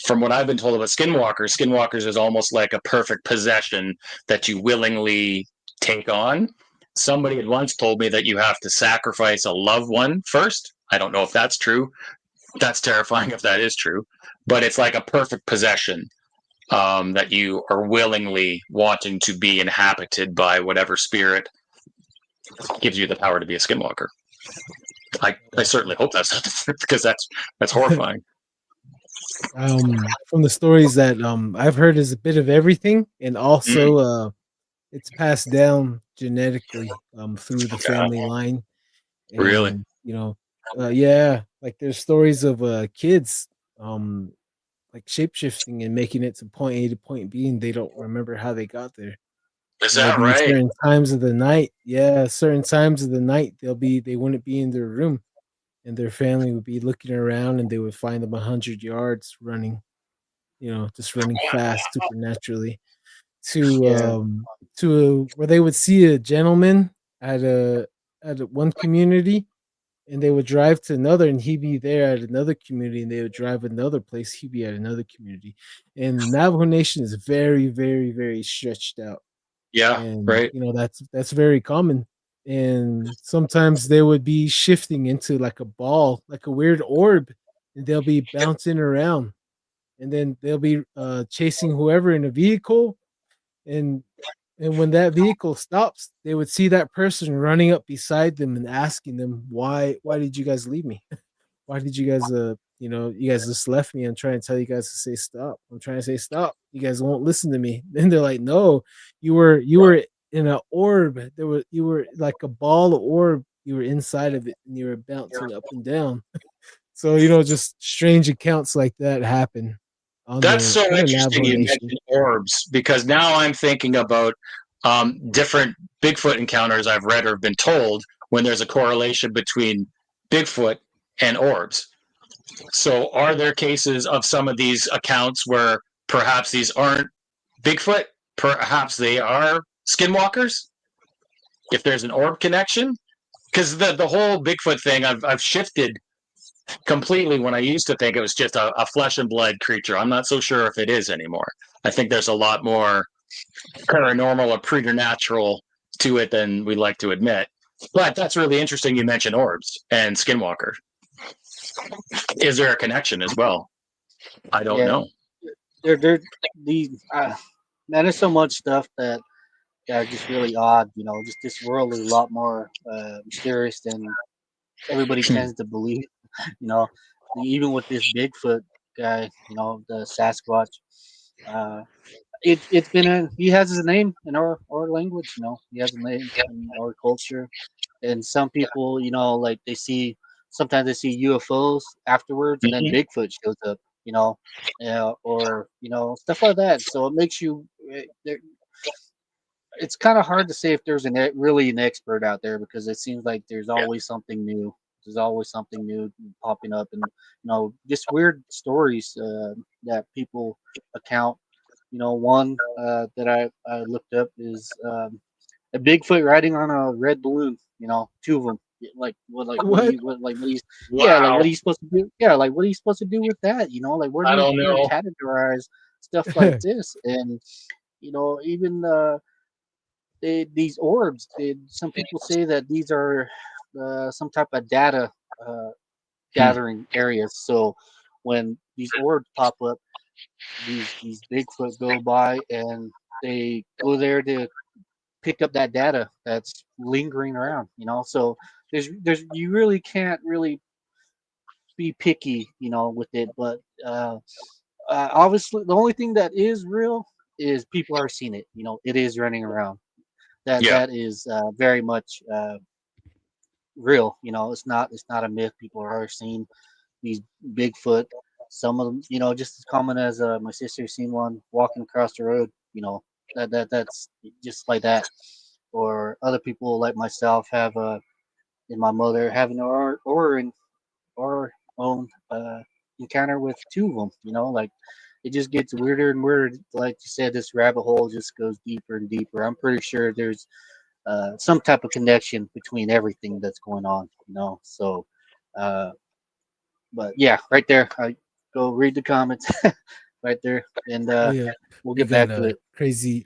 From what I've been told about Skinwalkers is almost like a perfect possession that you willingly take on. Somebody had once told me that you have to sacrifice a loved one first. I don't know if that's true. That's terrifying if that is true. But it's like a perfect possession that you are willingly wanting to be inhabited by whatever spirit gives you the power to be a Skinwalker. I certainly hope that's not the truth, because that's horrifying. From the stories that I've heard, is a bit of everything, and also it's passed down genetically through the family line. And, really? You know, yeah, like there's stories of kids like shapeshifting and making it to point A to point B, and they don't remember how they got there. Is that right? Certain times of the night, certain times of the night, they wouldn't be in their room, and their family would be looking around, and they would find them 100 yards running, just running fast supernaturally to where they would see a gentleman at one community, and they would drive to another, and he'd be there at another community, and they would drive another place, he'd be at another community. And the Navajo Nation is very, very, very stretched out. Yeah, and right. That's very common. And sometimes they would be shifting into like a ball, like a weird orb, and they'll be bouncing around, and then they'll be chasing whoever in a vehicle, and when that vehicle stops, they would see that person running up beside them and asking them, why did you guys leave me? Why did you guys you guys just left me? I'm trying to tell you guys to say stop. I'm trying to say stop. You guys won't listen to me. And they're like, no, you were in an orb. You were like a ball of orb. You were inside of it, and you were bouncing up and down. So just strange accounts like that happen. That's so interesting you mentioned orbs, because now I'm thinking about different Bigfoot encounters I've read or have been told when there's a correlation between Bigfoot and orbs. So are there cases of some of these accounts where perhaps these aren't Bigfoot, perhaps they are Skinwalkers? If there's an orb connection? Because the whole Bigfoot thing, I've shifted completely. When I used to think it was just a flesh and blood creature, I'm not so sure if it is anymore. I think there's a lot more paranormal or preternatural to it than we like to admit. But that's really interesting you mentioned orbs and Skinwalker. Is there a connection as well? I don't know. Man, there's so much stuff that are just really odd. Just this world is a lot more mysterious than everybody tends to believe. Even with this Bigfoot guy, the Sasquatch, it's been he has his name in our language. He has a name in our culture, and some people, like sometimes they see UFOs afterwards, and then Bigfoot shows up, or stuff like that. So it makes you. It's kind of hard to say if there's really an expert out there, because it seems like there's always something new. There's always something new popping up, and just weird stories that people account. One that I looked up is a Bigfoot riding on a red balloon. Two of them. What he's like what are you supposed to do? Yeah, like what are you supposed to do with that? Like where do you categorize stuff like this? And even these orbs. Some people say that these are some type of data gathering areas. So when these orbs pop up, these Bigfoot go by, and they go there to pick up that data that's lingering around. So there's you really can't really be picky, with it. But obviously, the only thing that is real is people are seeing it. It is running around. That is very much real. It's not a myth. People are seeing these Bigfoot. Some of them, just as common as my sister seen one walking across the road. That's just like that. Or other people like myself have and my mother having our own encounter with two of them. You know, like it just gets weirder and weirder. Like you said, this rabbit hole just goes deeper and deeper. I'm pretty sure there's some type of connection between everything that's going on. You know, so. But yeah, right there. I go read the comments right there, and Oh yeah, we'll we get got back to a it. crazy.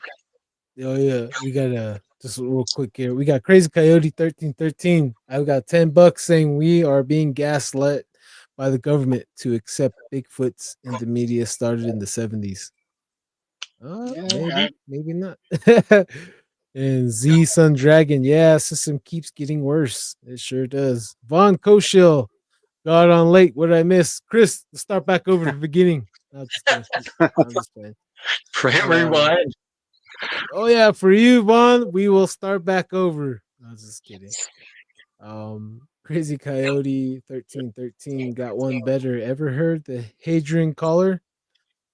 Oh yeah, we got a just real quick here. We got Crazy Coyote 1313. I've got $10 saying we are being gaslit by the government to accept Bigfoots in the media started in the 70s. Yeah, Maybe not. And Z Sun Dragon, yeah, system keeps getting worse. It sure does. Von Koshil, God on Lake, what did I miss? Chris, let's start back over to the beginning. No, I'm just kidding. I'm just playing. Hit rewind. Oh yeah, for you, Vaughn, we will start back over. I was just kidding. Crazy Coyote 1313 got one better. Ever heard the Hadrian Collar?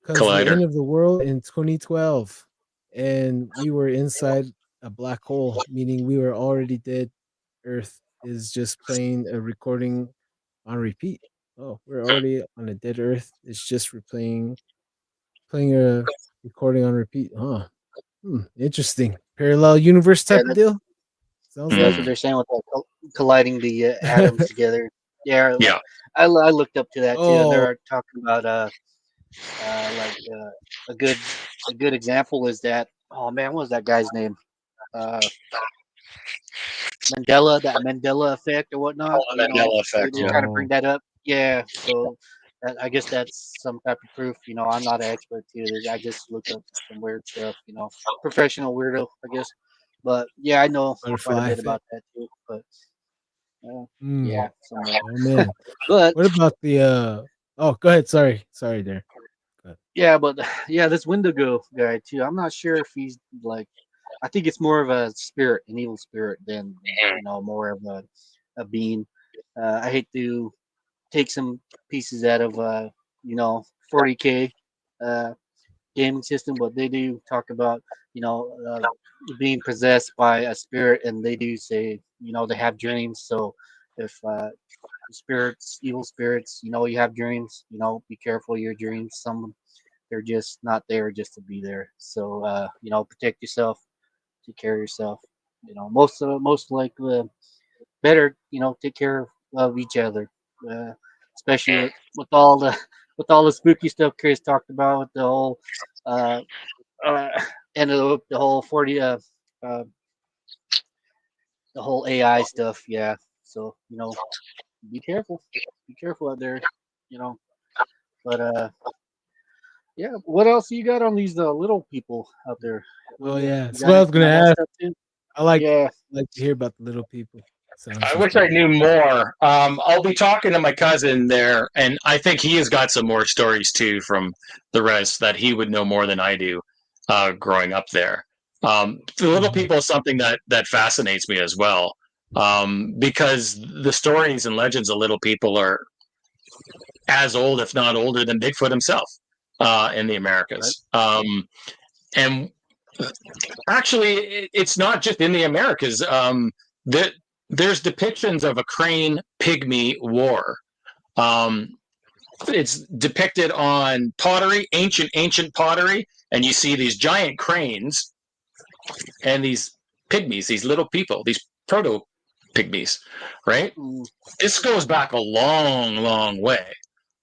Because the Collider. end of the world in 2012, and we were inside a black hole, meaning we were already dead. Earth is just playing a recording on repeat. Oh, we're already on a dead Earth. It's just playing a recording on repeat. Huh. Interesting. Parallel universe yeah, type of deal. Sounds that's like what Mm. they're saying with that colliding the atoms it. together. Yeah, Yeah. I looked up to that too, and Oh, they're talking about like a good example is that, oh man, what was that guy's name? Uh, that Mandela effect or whatnot. Oh, the You know, Mandela they, effect. they Yeah. try to bring oh, that up. Yeah, so I guess that's some type of proof. You know, I'm not an expert to this. I just looked up some weird stuff. You know, professional weirdo, I guess. But yeah, I know quite a butterfly bit effect. about that too. But Mm. yeah, somewhat. Oh man. But What about the oh go ahead. Sorry there. Go ahead. yeah, but yeah, this Wendigo guy too. I'm not sure if he's like. I think it's more of a spirit, an evil spirit, than more of a being. I hate to take some pieces out of 40K uh, gaming system, but they do talk about being possessed by a spirit, and they do say they have dreams. So if spirits, evil spirits, you have dreams, be careful of your dreams. Some they're just not there just to be there. So protect yourself, take care of yourself. Most like better, take care of each other, uh, especially with all the spooky stuff Chris talked about with the whole uh, uh and the whole 40 uh the whole AI stuff. Yeah, so be careful out there, you know. But yeah, what else you got on these little people out there? Oh What yeah. you So got what I was anything gonna on that ask. stuff too? I like Yeah, to hear about the little people. So I wish I knew more. I'll be talking to my cousin there, and I think he has got some more stories too from the rest that he would know more than I do growing up there. The little people is something that fascinates me as well, because the stories and legends of little people are as old, if not older, than Bigfoot himself in the right. Americas. And actually, it's not just in the Americas. That there's depictions of a crane pygmy war. Um, it's depicted on pottery, ancient pottery, and you see these giant cranes and these pygmies, these little people, these proto pygmies, right? Mm, This goes back a long way.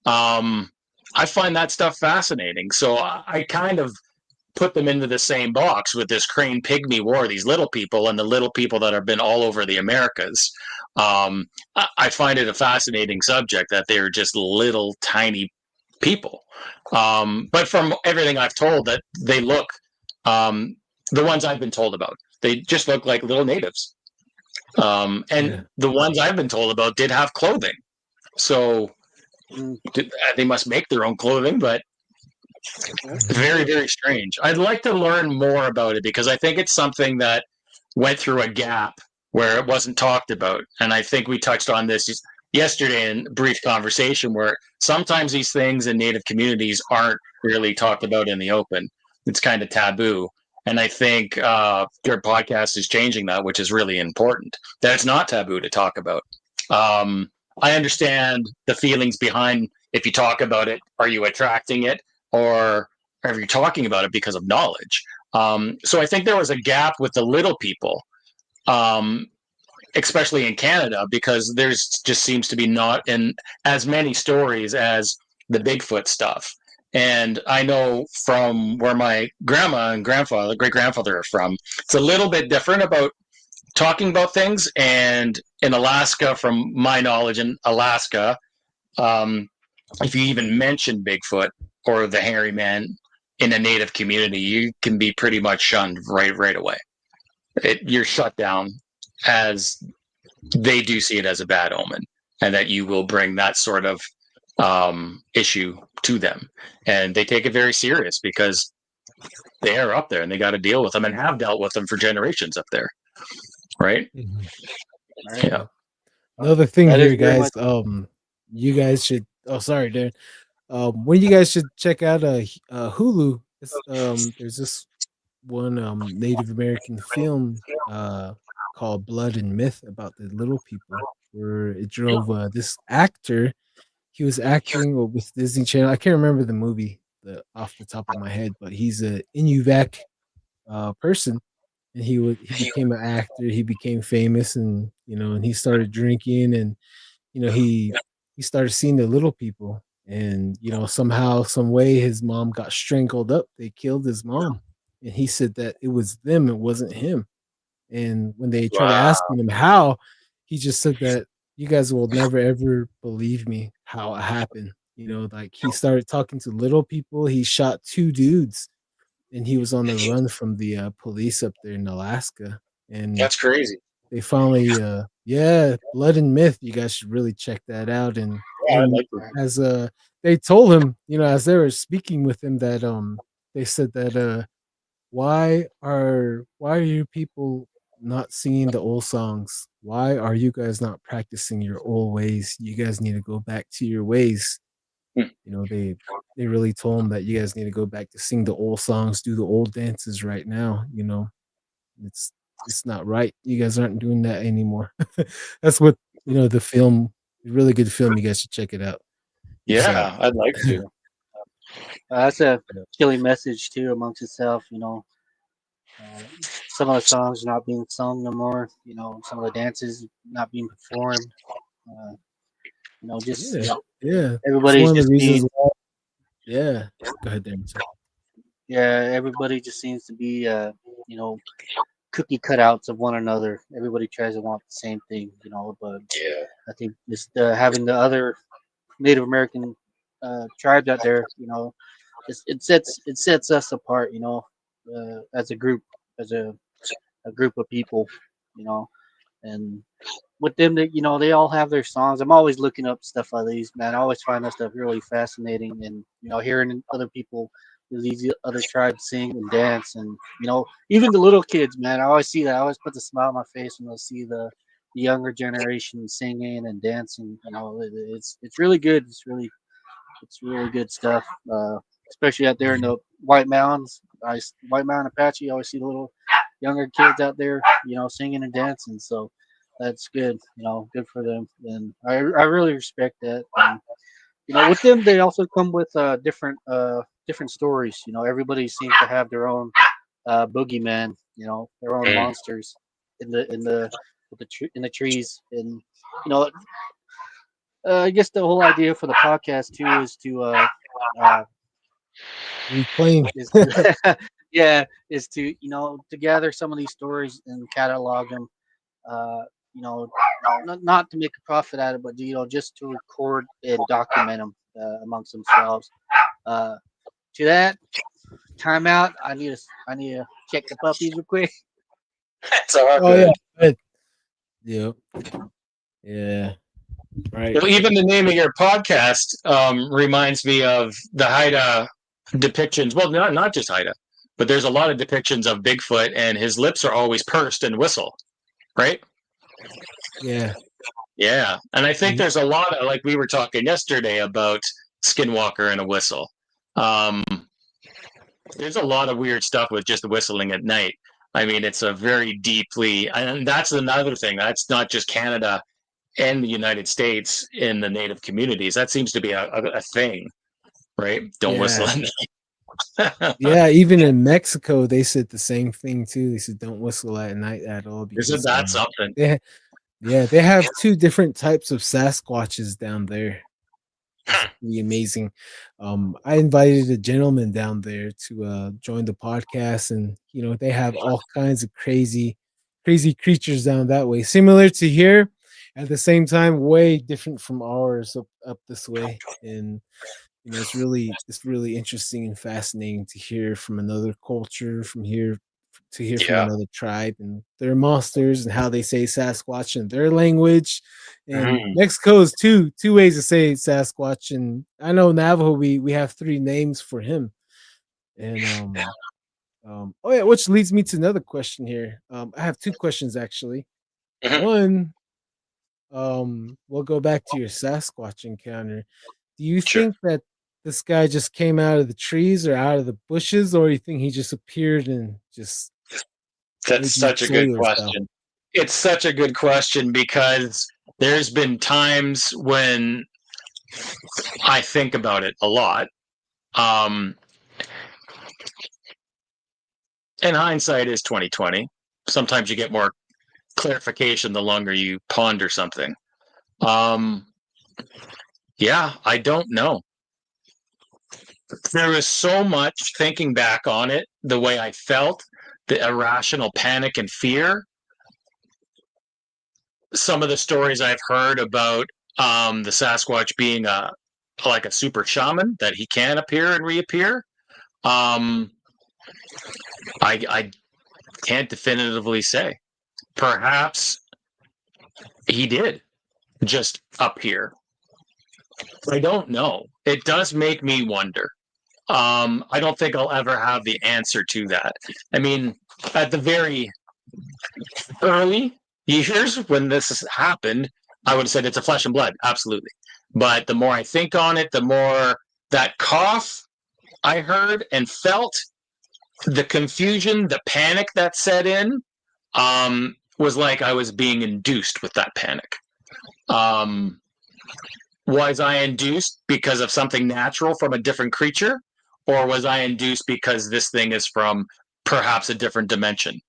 Um, I find that stuff fascinating. So I kind of put them into the same box with this crane pygmy war, these little people and the little people that have been all over the Americas. I find it a fascinating subject that they're just little tiny people. But from everything I've told, that they look, the ones I've been told about, they just look like little natives. Yeah. And the ones I've been told about did have clothing. So mm, they must make their own clothing, but yep. very strange. I'd like to learn more about it because I think it's something that went through a gap where it wasn't talked about. And I think we touched on this yesterday in brief conversation where sometimes these things in Native communities aren't really talked about in the open. It's kind of taboo. And I think your podcast is changing that, which is really important. That it's not taboo to talk about. I understand the feelings behind if you talk about it, are you attracting it, or are you talking about it because of knowledge? So I think there was a gap with the little people, especially in Canada, because there's just seems to be not in as many stories as the Bigfoot stuff. And I know from where my grandma and grandfather, great grandfather are from, it's a little bit different about talking about things. And in Alaska, from my knowledge in Alaska, if you even mention Bigfoot or the hairy man in a native community, you can be pretty much shunned right away. You're shut down, as they do see it as a bad omen, and that you will bring that sort of issue to them. And they take it very serious because they are up there and they got to deal with them and have dealt with them for generations up there. Right? Right. Yeah. Another thing That is here, very guys. You guys should. Oh, sorry, Darren. When you guys should check out Hulu. There's this one Native American film called Blood and Myth about the little people, where it drove this actor. He was acting with Disney Channel. I can't remember the movie off the top of my head, but he's a Inuviac person, and he became an actor. He became famous, and and he started drinking, and he started seeing the little people, and somehow, some way, his mom got strangled up. They killed his mom, and he said that it was them, it wasn't him. And when they tried asking him how, he just said that you guys will never ever believe me how it happened. Like, he started talking to little people. He shot 2 dudes, and he was on the run from the police up there in Alaska. And That's crazy. they finally, Blood and Myth. You guys should really check that out. And Yeah, I like that. as they told him, as they were speaking with him, that they said that why are you people not singing the old songs? Why are you guys not practicing your old ways? You guys need to go back to your ways. They really told him that you guys need to go back to sing the old songs, do the old dances right now. It's not right. You guys aren't doing that anymore. That's what the film. Really good film. You guys should check it out. Yeah, I'd like to. That's a killing message too amongst itself. Some of the songs are not being sung no more. Some of the dances not being performed. Just everybody's just being. Yeah. Go ahead, Dan. Yeah, everybody just seems to be, cookie cutouts of one another. Everybody tries to want the same thing, but I think just having the other Native American tribes out there, it sets us apart, as a group, as a group of people, and with them, they all have their songs. I'm always looking up stuff like these, man. I always find that stuff really fascinating, and hearing other people, these other tribes sing and dance, and even the little kids, man. I always see that. I always put the smile on my face when I see the younger generation singing and dancing. It's really good. It's really good stuff. Especially out there in the White Mountains, White Mountain Apache. I always see the little younger kids out there, singing and dancing. So that's good. Good for them. And I really respect that. And, with them, they also come with different stories. Everybody seems to have their own boogeyman. Their own monsters in the trees. And I guess the whole idea for the podcast too is to reclaim. Is to to gather some of these stories and catalog them. Not to make a profit out of it, but just to record and document them amongst themselves. To that, time out. I need to check the puppies real quick. It's all good. Yeah. Yeah. Right. Well, even the name of your podcast reminds me of the Haida depictions. Well, not just Haida, but there's a lot of depictions of Bigfoot, and his lips are always pursed and whistle, right? Yeah. Yeah. And I think there's a lot of, like we were talking yesterday about Skinwalker and a whistle. There's a lot of weird stuff with just whistling at night. I mean, it's a very deeply, and that's another thing. That's not just Canada and the United States in the Native communities. That seems to be a thing, right? Don't whistle Yeah. at night. Yeah, even in Mexico, they said the same thing too. They said don't whistle at night at all Isn't because that something? they have two different types of Sasquatches down there. It's pretty amazing. I invited a gentleman down there to join the podcast, and they have all kinds of crazy creatures down that way, similar to here. At the same time, way different from ours up this way, and it's really interesting and fascinating to hear from another culture, to hear from Yeah. another tribe and their monsters and how they say Sasquatch in their language. And Mexico is two ways to say Sasquatch. And I know Navajo, we have three names for him. And oh yeah, which leads me to another question here. I have two questions actually. One, we'll go back to your Sasquatch encounter. Do you think that this guy just came out of the trees or out of the bushes, or you think he just appeared and just That's such a good question. It's such a good question because there's been times when I think about it a lot. And hindsight is 2020. Sometimes you get more clarification the longer you ponder something. Yeah, I don't know. There was so much thinking back on it, the way I felt, the irrational panic and fear. Some of the stories I've heard about the Sasquatch being like a super shaman, that he can appear and reappear. I can't definitively say. Perhaps he did just appear. I don't know. It does make me wonder. I don't think I'll ever have the answer to that. I mean, at the very early years when this has happened, I would have said it's a flesh and blood, absolutely. But the more I think on it, the more that cough I heard and felt, the confusion, the panic that set in, was like I was being induced with that panic. Was I induced because of something natural from a different creature? Or was I induced because this thing is from perhaps a different dimension?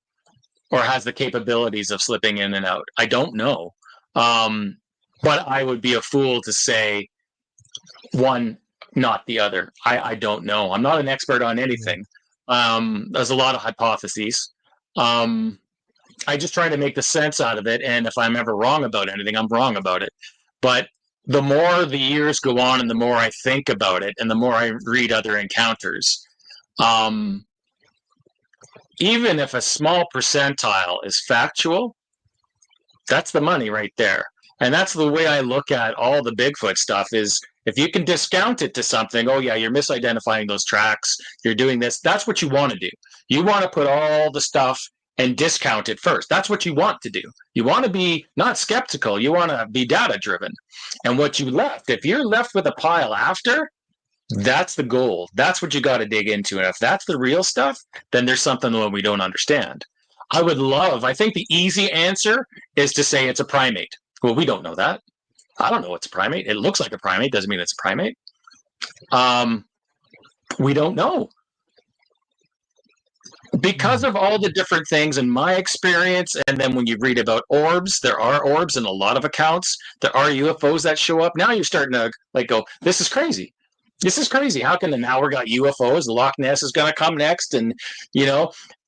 Or has the capabilities of slipping in and out? I don't know. But I would be a fool to say one, not the other. I don't know. I'm not an expert on anything. There's a lot of hypotheses. I just try to make the sense out of it. And if I'm ever wrong about anything, I'm wrong about it. But the more the years go on and the more I think about it and the more I read other encounters, even if a small percentile is factual, that's the money right there. And that's the way I look at all the Bigfoot stuff is if you can discount it to something, oh yeah, you're misidentifying those tracks, you're doing this, that's what you want to do. You want to put all the stuff and discount it first. That's what you want to do. You want to be not skeptical, you want to be data driven. And what you left, if you're left with a pile after, that's the goal. That's what you got to dig into. And if that's the real stuff, then there's something that we don't understand. I think the easy answer is to say it's a primate. Well, we don't know that. I don't know it's a primate. It looks like a primate. Doesn't mean it's a primate. We don't know. Because of all the different things in my experience, and then when you read about orbs, there are orbs in a lot of accounts. There are UFOs that show up. Now you're starting to go, this is crazy. This is crazy. How can now we got UFOs? The Loch Ness is going to come next, and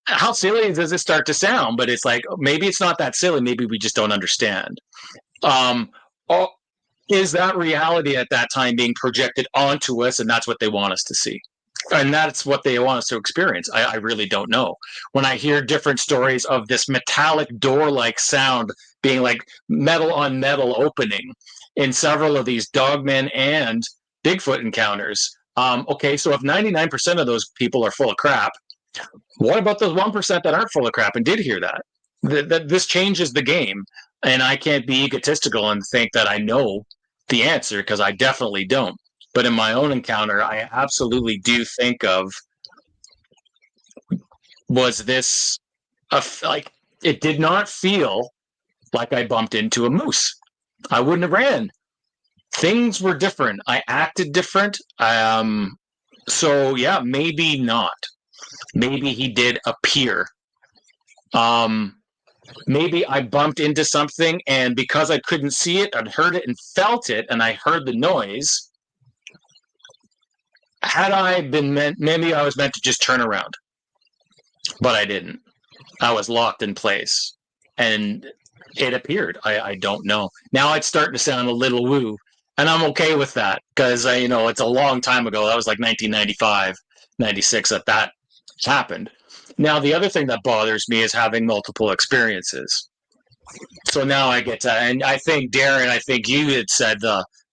how silly does it start to sound? But it's like maybe it's not that silly. Maybe we just don't understand. Is that reality at that time being projected onto us, and that's what they want us to see? And that's what they want us to experience. I really don't know. When I hear different stories of this metallic door-like sound being like metal on metal opening in several of these dogmen and Bigfoot encounters. Okay, so if 99% of those people are full of crap, what about those 1% that aren't full of crap and did hear that? This changes the game. And I can't be egotistical and think that I know the answer because I definitely don't. But in my own encounter, I absolutely do think of was this like, it did not feel like I bumped into a moose. I wouldn't have ran. Things were different. I acted different. So yeah, maybe not. Maybe he did appear. Maybe I bumped into something, and because I couldn't see it, I'd heard it and felt it, and I heard the noise. Had I been meant, maybe I was meant to just turn around, but I didn't. I was locked in place, and it appeared. I don't know. Now it's starting to sound a little woo, and I'm okay with that because it's a long time ago. That was like 1995, 96 that happened. Now the other thing that bothers me is having multiple experiences. So now I get to, and I think Darren, I think you had said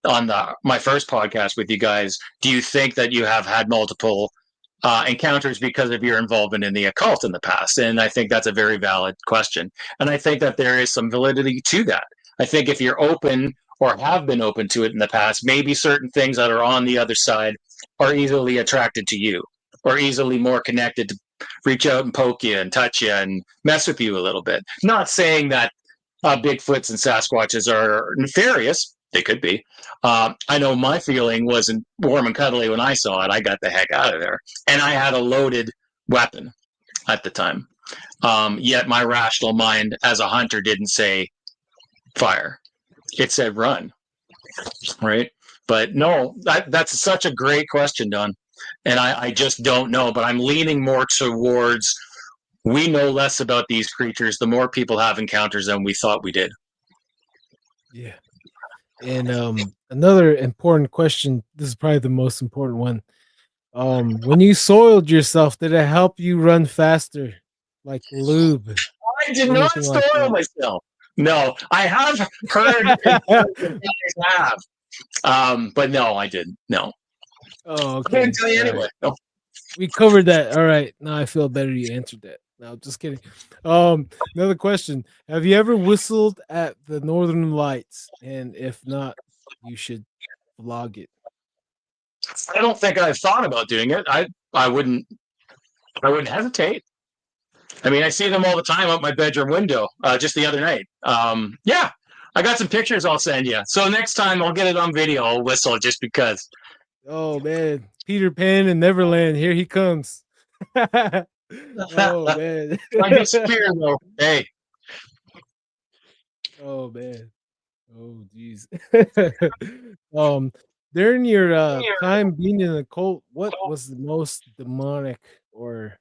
on my first podcast with you guys, do you think that you have had multiple encounters because of your involvement in the occult in the past? And I think that's a very valid question. And I think that there is some validity to that. I think if you're open or have been open to it in the past, maybe certain things that are on the other side are easily attracted to you or easily more connected to reach out and poke you and touch you and mess with you a little bit. Not saying that Bigfoots and Sasquatches are nefarious. They could be. I know my feeling wasn't warm and cuddly when I saw it. I got the heck out of there. And I had a loaded weapon at the time. Yet my rational mind as a hunter didn't say fire. It said run. Right? But no, that's such a great question, Don. And I just don't know. But I'm leaning more towards we know less about these creatures the more people have encounters than we thought we did. Yeah. And another important question, this is probably the most important one. When you soiled yourself, did it help you run faster? Like lube? I did not soil myself. No, I have heard have. But no, I didn't. No. Oh, okay. I didn't tell you anyway. Right. No. We covered that. All right. Now I feel better you answered that. No, just kidding. Another question. Have you ever whistled at the Northern Lights? And if not, you should vlog it. I don't think I've thought about doing it. I wouldn't hesitate. I mean, I see them all the time out my bedroom window. Just the other night. Yeah, I got some pictures I'll send you. So next time I'll get it on video. I'll whistle just because. Oh man, Peter Pan and Neverland. Here he comes. Oh man. I get scared though. Hey. Oh man. Oh geez. During your time being in the cult, what was the most demonic or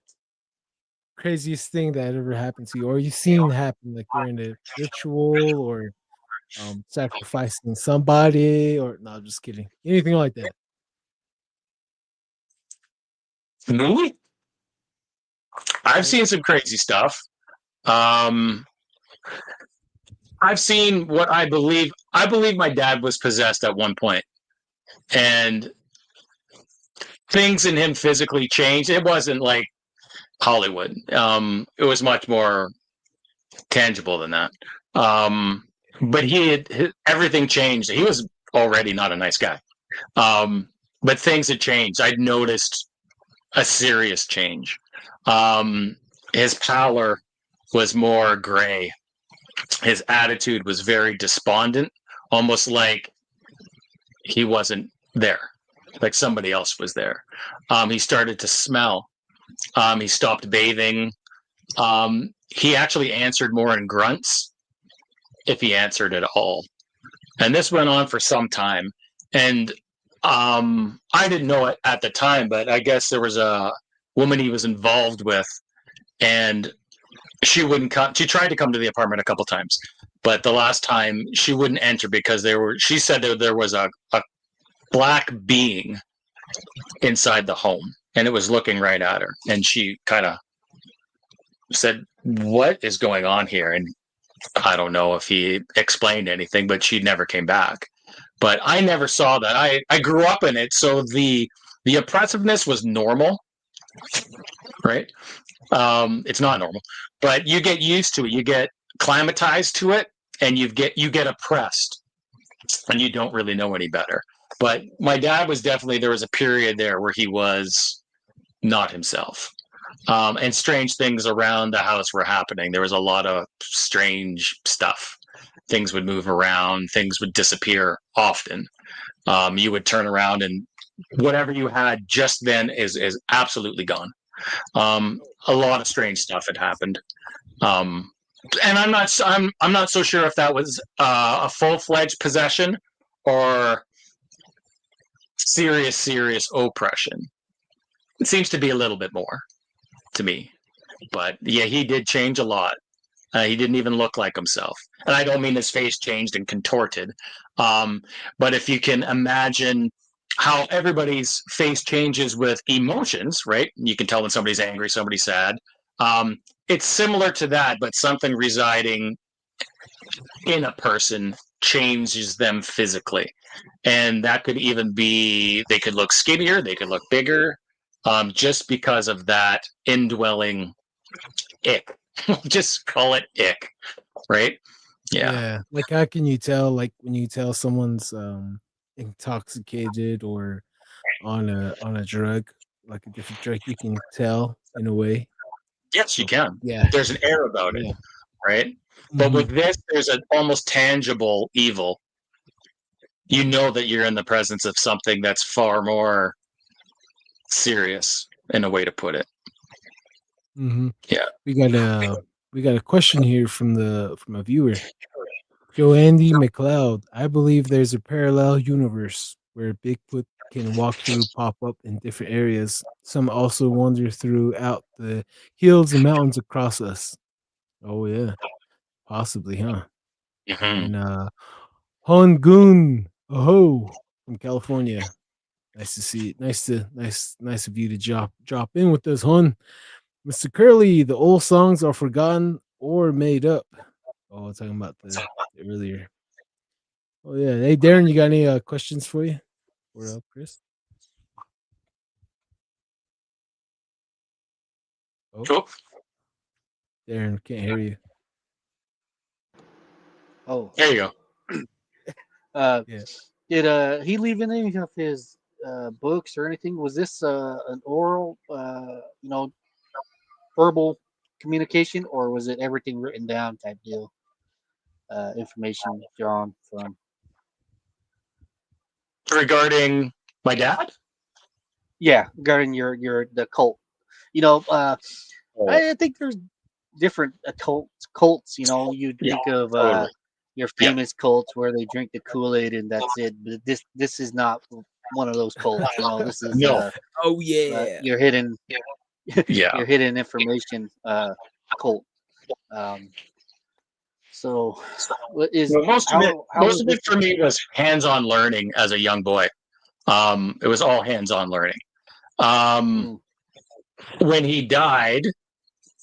craziest thing that ever happened to you, or you seen happen, like during a ritual or sacrificing somebody, or no, just kidding, anything like that? Me? I've seen some crazy stuff. I've seen what I believe my dad was possessed at one point, and things in him physically changed. It wasn't like Hollywood. It was much more tangible than that. But everything changed. He was already not a nice guy. But things had changed. I'd noticed a serious change. His pallor was more gray. His attitude was very despondent, almost like he wasn't there, like somebody else was there. He started to smell. He stopped bathing. He actually answered more in grunts, if he answered at all. And this went on for some time. And I didn't know it at the time, but I guess there was a woman he was involved with, and she wouldn't come. She tried to come to the apartment a couple times, but the last time she wouldn't enter because she said there was a black being inside the home, and it was looking right at her. And she kind of said, "What is going on here?" And I don't know if he explained anything, but she never came back. But I never saw that. I grew up in it, so the oppressiveness was normal, right? It's not normal, but you get used to it. You get acclimatized to it, and you get oppressed, and you don't really know any better. But my dad was definitely, there was a period there where he was not himself. And strange things around the house were happening. There was a lot of strange stuff. Things would move around. Things would disappear often. You would turn around and whatever you had just then is absolutely gone. A lot of strange stuff had happened. And I'm not so sure if that was a full-fledged possession or serious oppression. It seems to be a little bit more to me. But yeah, he did change a lot. He didn't even look like himself. And I don't mean his face changed and contorted. But if you can imagine how everybody's face changes with emotions, right? You can tell when somebody's angry, somebody's sad. It's similar to that, but something residing in a person changes them physically. And that could even be, they could look skinnier, they could look bigger, just because of that indwelling ick. Just call it ick, right? Yeah. Like, how can you tell, like, when you tell someone's intoxicated or on a drug, like a different drug, you can tell in a way. Yes, you can. Yeah. There's an air about it, right? But with this, there's an almost tangible evil. You know that you're in the presence of something that's far more serious, in a way to put it. Yeah. We got a question here from a viewer. Joe Andy McLeod. I believe there's a parallel universe where Bigfoot can walk through, pop up in different areas. Some also wander throughout the hills and mountains across us. Oh yeah, possibly, huh? And Hongun Aho from California. Nice to see it. Nice of you to drop in with us, Hon. Mr. Curly, the old songs are forgotten or made up. Oh, talking about the earlier. Oh yeah. Hey Darren, you got any questions for you? What up, Chris? Oh, cool. Darren, can't hear you. Oh, there you go. Did he leave any of his books or anything? Was this an oral, verbal communication, or was it everything written down type deal? Information drawn from regarding my dad? Yeah, regarding the cult. I think there's different cults. You think of your famous cults where they drink the Kool-Aid and that's it. But this is not one of those cults. This is your hidden your hidden information cult. So most of it for me was hands-on learning as a young boy. It was all hands-on learning. When he died,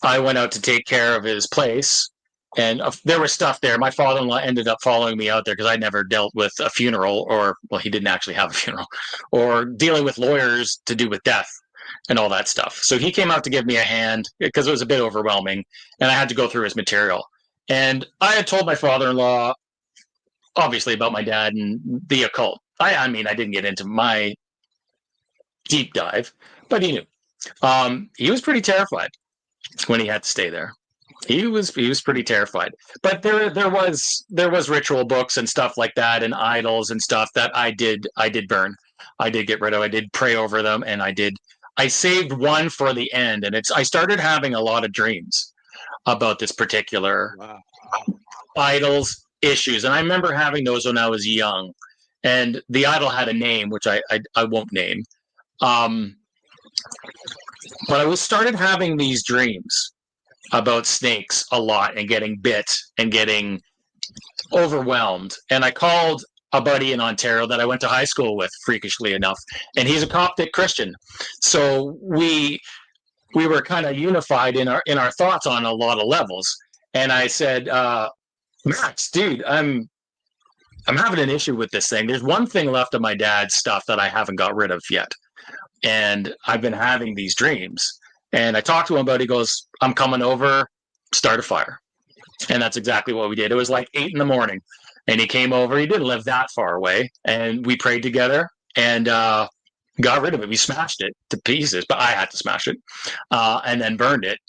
I went out to take care of his place, and there was stuff there. My father-in-law ended up following me out there because I never dealt with a funeral, he didn't actually have a funeral, or dealing with lawyers to do with death and all that stuff. So he came out to give me a hand because it was a bit overwhelming, and I had to go through his material. And I had told my father-in-law, obviously, about my dad and the occult. I mean, I didn't get into my deep dive, but he knew. He was pretty terrified when he had to stay there. He was pretty terrified. But there was ritual books and stuff like that, and idols and stuff that I did burn. I did get rid of. I did pray over them, and I saved one for the end. And I started having a lot of dreams about this particular idols issues, and I remember having those when I was young. And the idol had a name, which I won't name. But I started having these dreams about snakes a lot and getting bit and getting overwhelmed. And I called a buddy in Ontario that I went to high school with, freakishly enough, and he's a Coptic Christian. So we were kind of unified in our thoughts on a lot of levels. And I said, Max, dude, I'm having an issue with this thing. There's one thing left of my dad's stuff that I haven't got rid of yet. And I've been having these dreams. And I talked to him about it. He goes, I'm coming over, start a fire. And that's exactly what we did. It was like 8 a.m. And he came over. He didn't live that far away. And we prayed together. And got rid of it. We smashed it to pieces, but I had to smash it, and then burned it.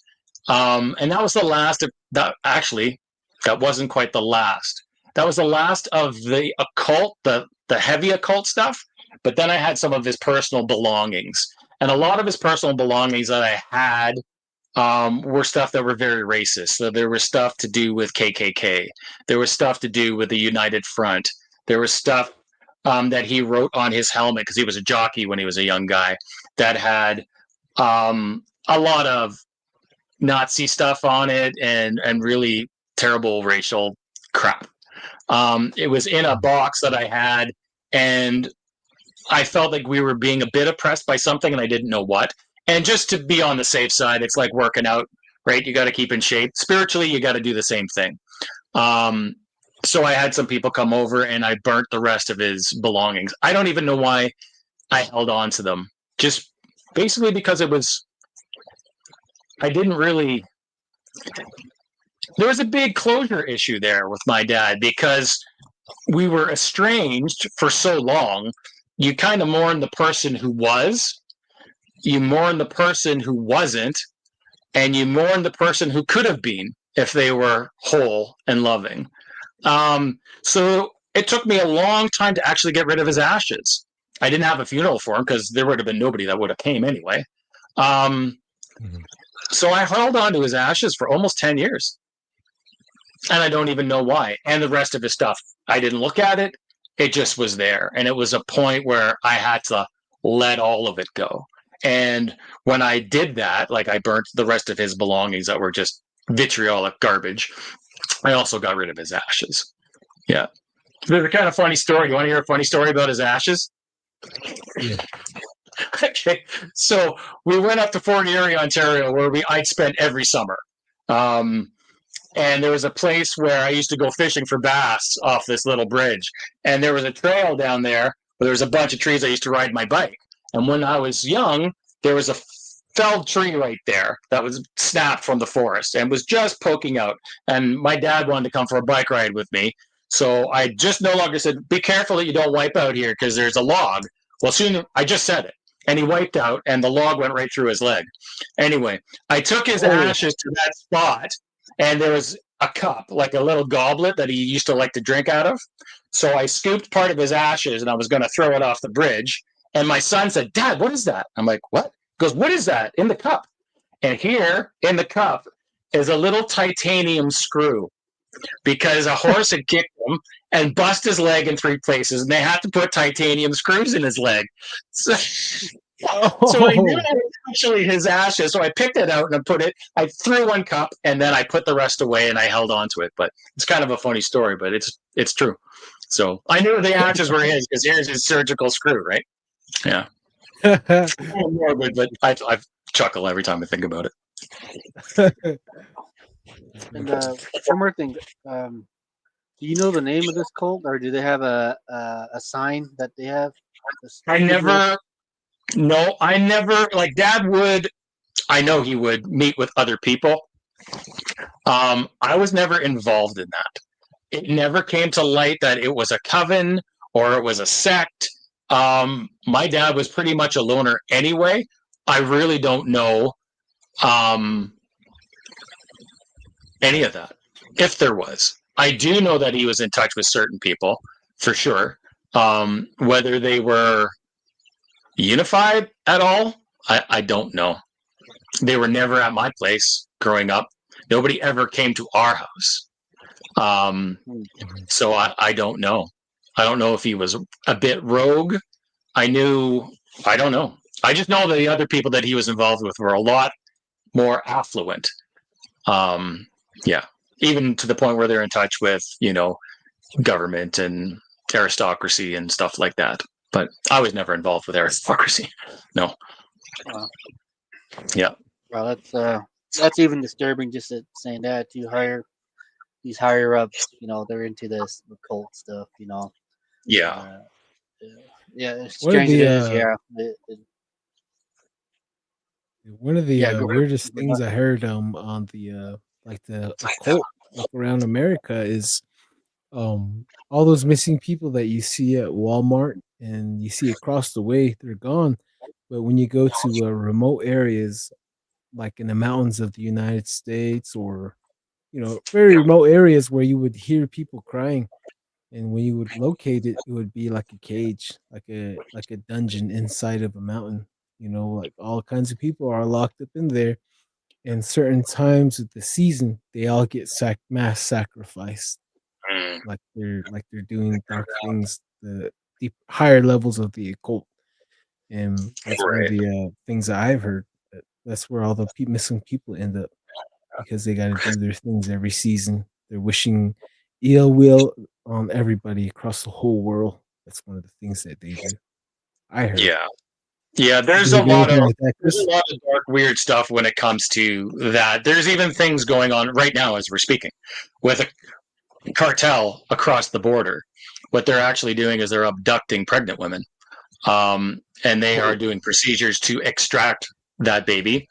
And that was the last of that. Actually, that wasn't quite the last. That was the last of the occult, the heavy occult stuff. But then I had some of his personal belongings, and a lot of his personal belongings that I had were stuff that were very racist. So there was stuff to do with KKK. There was stuff to do with the United Front. There was stuff that he wrote on his helmet because he was a jockey when he was a young guy that had a lot of Nazi stuff on it and really terrible racial crap. It was in a box that I had, and I felt like we were being a bit oppressed by something, and I didn't know what. And just to be on the safe side, it's like working out, right? You got to keep in shape. Spiritually, you got to do the same thing. So I had some people come over, and I burnt the rest of his belongings. I don't even know why I held on to them. Just basically because it was, I didn't really, there was a big closure issue there with my dad because we were estranged for so long. You kind of mourn the person who was, you mourn the person who wasn't, and you mourn the person who could have been if they were whole and loving. So it took me a long time to actually get rid of his ashes. I didn't have a funeral for him because there would have been nobody that would have came anyway. So I held on to his ashes for almost 10 years. And I don't even know why. And the rest of his stuff, I didn't look at it. It just was there. And it was a point where I had to let all of it go. And when I did that, like I burnt the rest of his belongings that were just vitriolic garbage, I also got rid of his ashes. Yeah. There's a kind of funny story. You want to hear a funny story about his ashes? Yeah. Okay. So we went up to Fort Erie, Ontario, where I'd spent every summer. And there was a place where I used to go fishing for bass off this little bridge. And there was a trail down there where there was a bunch of trees I used to ride my bike. And when I was young, there was a felled tree right there that was snapped from the forest and was just poking out. And my dad wanted to come for a bike ride with me. So I just no longer said, be careful that you don't wipe out here because there's a log. Well, soon I just said it. And he wiped out and the log went right through his leg. Anyway, I took his ashes to that spot. And there was a cup, like a little goblet that he used to like to drink out of. So I scooped part of his ashes and I was going to throw it off the bridge. And my son said, Dad, what is that? I'm like, what? He goes, what is that in the cup? And here in the cup is a little titanium screw because a horse had kicked him and bust his leg in 3 places. And they had to put titanium screws in his leg. So I knew it was actually his ashes. So I picked it out and I threw 1 cup and then I put the rest away and I held on to it. But it's kind of a funny story, but it's true. So I knew the ashes were his because here's his surgical screw, right? Yeah. Morbid, but I chuckle every time I think about it. And one more thing. Do you know the name of this cult, or do they have a sign that they have? I never, like Dad would, I know he would meet with other people. I was never involved in that. It never came to light that it was a coven or it was a sect. My dad was pretty much a loner anyway. I really don't know any of that, if there was. I do know that he was in touch with certain people, for sure. Whether they were unified at all, I don't know. They were never at my place growing up. Nobody ever came to our house. So I don't know. I don't know if he was a bit rogue. I don't know. I just know that the other people that he was involved with were a lot more affluent. Yeah. Even to the point where they're in touch with, government and aristocracy and stuff like that. But I was never involved with aristocracy. No. Yeah. Well, that's even disturbing. Just saying that these higher ups, they're into this occult stuff. Yeah. Yeah. It's strange. It is. Yeah. One of the weirdest things I heard on the the occult around America is all those missing people that you see at Walmart and you see across the way, they're gone. But when you go to remote areas, like in the mountains of the United States, or very remote areas where you would hear people crying, and when you would locate it, it would be like a cage, like a dungeon inside of a mountain. Like all kinds of people are locked up in there, and certain times of the season, they all get mass sacrificed, like they're doing dark things, the deep higher levels of the occult, and that's one of Right. the things that I've heard. That's where all the missing people end up, because they got to do their things every season. They're wishing ill will on everybody across the whole world. That's one of the things that they do. I heard. Yeah. Yeah, Did you hear anything like that, there's Chris? a lot of dark, weird stuff when it comes to that. There's even things going on right now as we're speaking with a cartel across the border. What they're actually doing is they're abducting pregnant women, and they are doing procedures to extract that baby,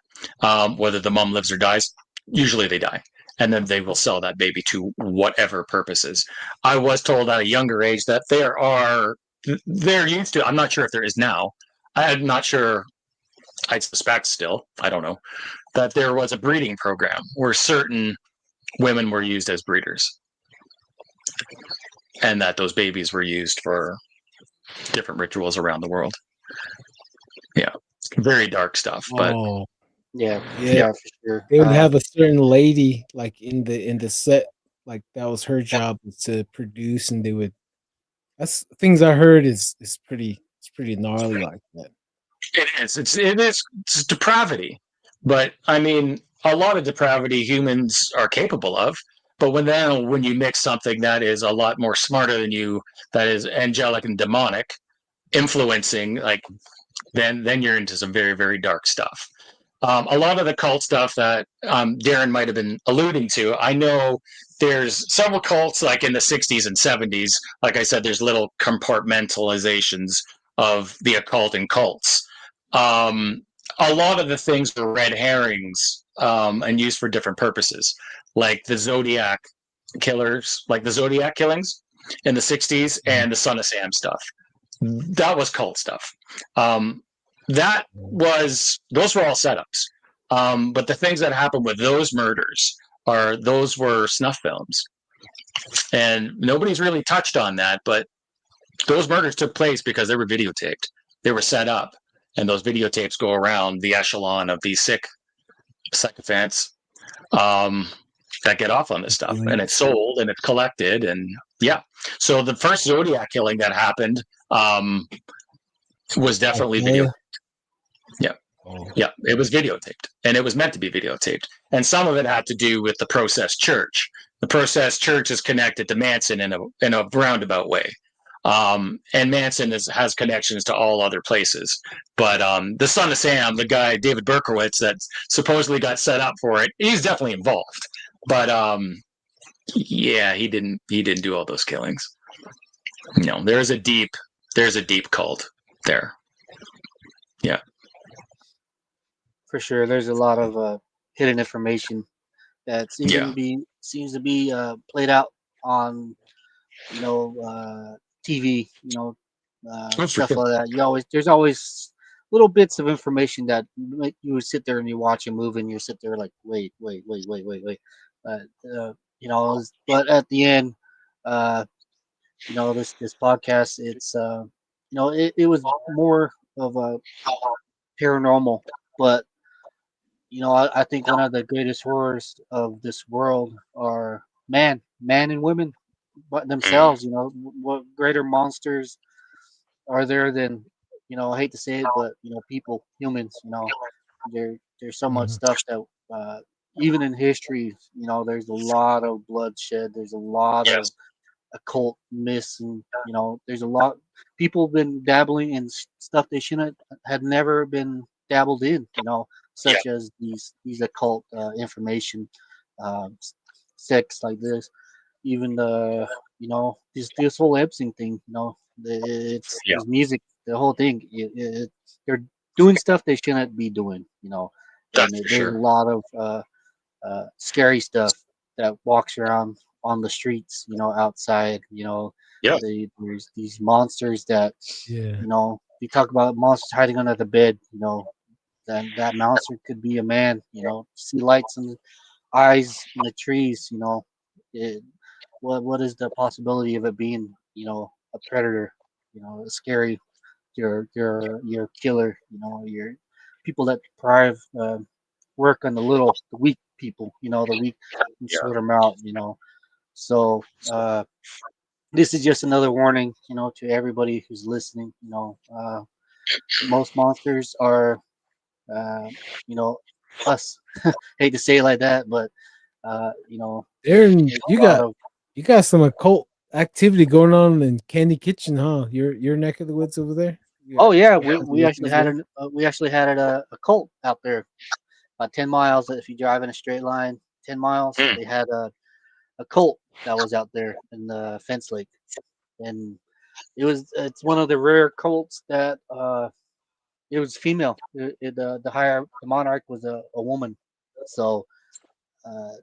whether the mom lives or dies. Usually they die, and then they will sell that baby to whatever purposes. I was told at a younger age that they're used to. I'm not sure if there is now. I'm not sure. I suspect still, I don't know, that there was a breeding program where certain women were used as breeders, and that those babies were used for different rituals around the world. Yeah, very dark stuff. But Oh, Yeah, yeah. for sure. They would have a certain lady like in the set, like that was her job, was to produce, and they would. That's things I heard is pretty gnarly like that. it is. It's depravity. But I mean, a lot of depravity humans are capable of. But when you mix something that is a lot more smarter than you, that is angelic and demonic, influencing, like then you're into some very, very dark stuff. A lot of the cult stuff that Darren might have been alluding to, I know there's several cults like in the 60s and 70s. Like I said, there's little compartmentalizations of the occult and cults. A lot of the things are red herrings and used for different purposes, like the Zodiac killers, like the Zodiac killings in the 60s and the Son of Sam stuff. That was cult stuff. Those were all setups. But the things that happened with those murders those were snuff films, and nobody's really touched on that. But those murders took place because they were videotaped. They were set up, and those videotapes go around the echelon of these sick sycophants that get off on this stuff, and it's sold and it's collected, and yeah. So the first Zodiac killing that happened was definitely videotaped. Yeah. Yeah, it was videotaped, and it was meant to be videotaped. And some of it had to do with the Process Church. The Process Church is connected to Manson in a roundabout way. And Manson has connections to all other places. But the Son of Sam, the guy, David Berkowitz, that supposedly got set up for it, he's definitely involved. But yeah, he didn't do all those killings. No, there's a deep cult there. Yeah. For sure, there's a lot of hidden information that seems to be played out on TV, stuff like that. There's always little bits of information that you would sit there and you watch a movie and you sit there like wait. But at the end, this podcast, it's it was more of a paranormal, but I think one of the greatest horrors of this world are man and women, but themselves. What greater monsters are there than I hate to say it, but people, humans. There's so much stuff that even in history, there's a lot of bloodshed. There's a lot of occult myths, and there's a lot people have been dabbling in stuff they shouldn't had never been dabbled in. Such as these occult information, sects like this, even this whole Epstein thing. It's music, the whole thing. They're doing stuff they shouldn't be doing. That's and for there's sure. a lot of scary stuff that walks around on the streets, outside, Yeah. there's these monsters that, Yeah. you talk about monsters hiding under the bed, that monster could be a man, see lights in the eyes in the trees, it, what is the possibility of it being, a predator, a scary, your killer, your people that deprive work on the weak people, the weak and Yeah. sort them out, So this is just another warning, to everybody who's listening. Most monsters are, uh, you know, us. Hate to say it like that, but Aaron, there's a lot of. you got some occult activity going on in Candy Kitchen, huh? Your neck of the woods over there. Oh yeah, You got we actually had witches a cult out there about 10 miles. If you drive in a straight line, 10 miles, Hmm. they had a cult that was out there in the fence lake, and it's one of the rare cults that it was female. The monarch was a woman, so uh,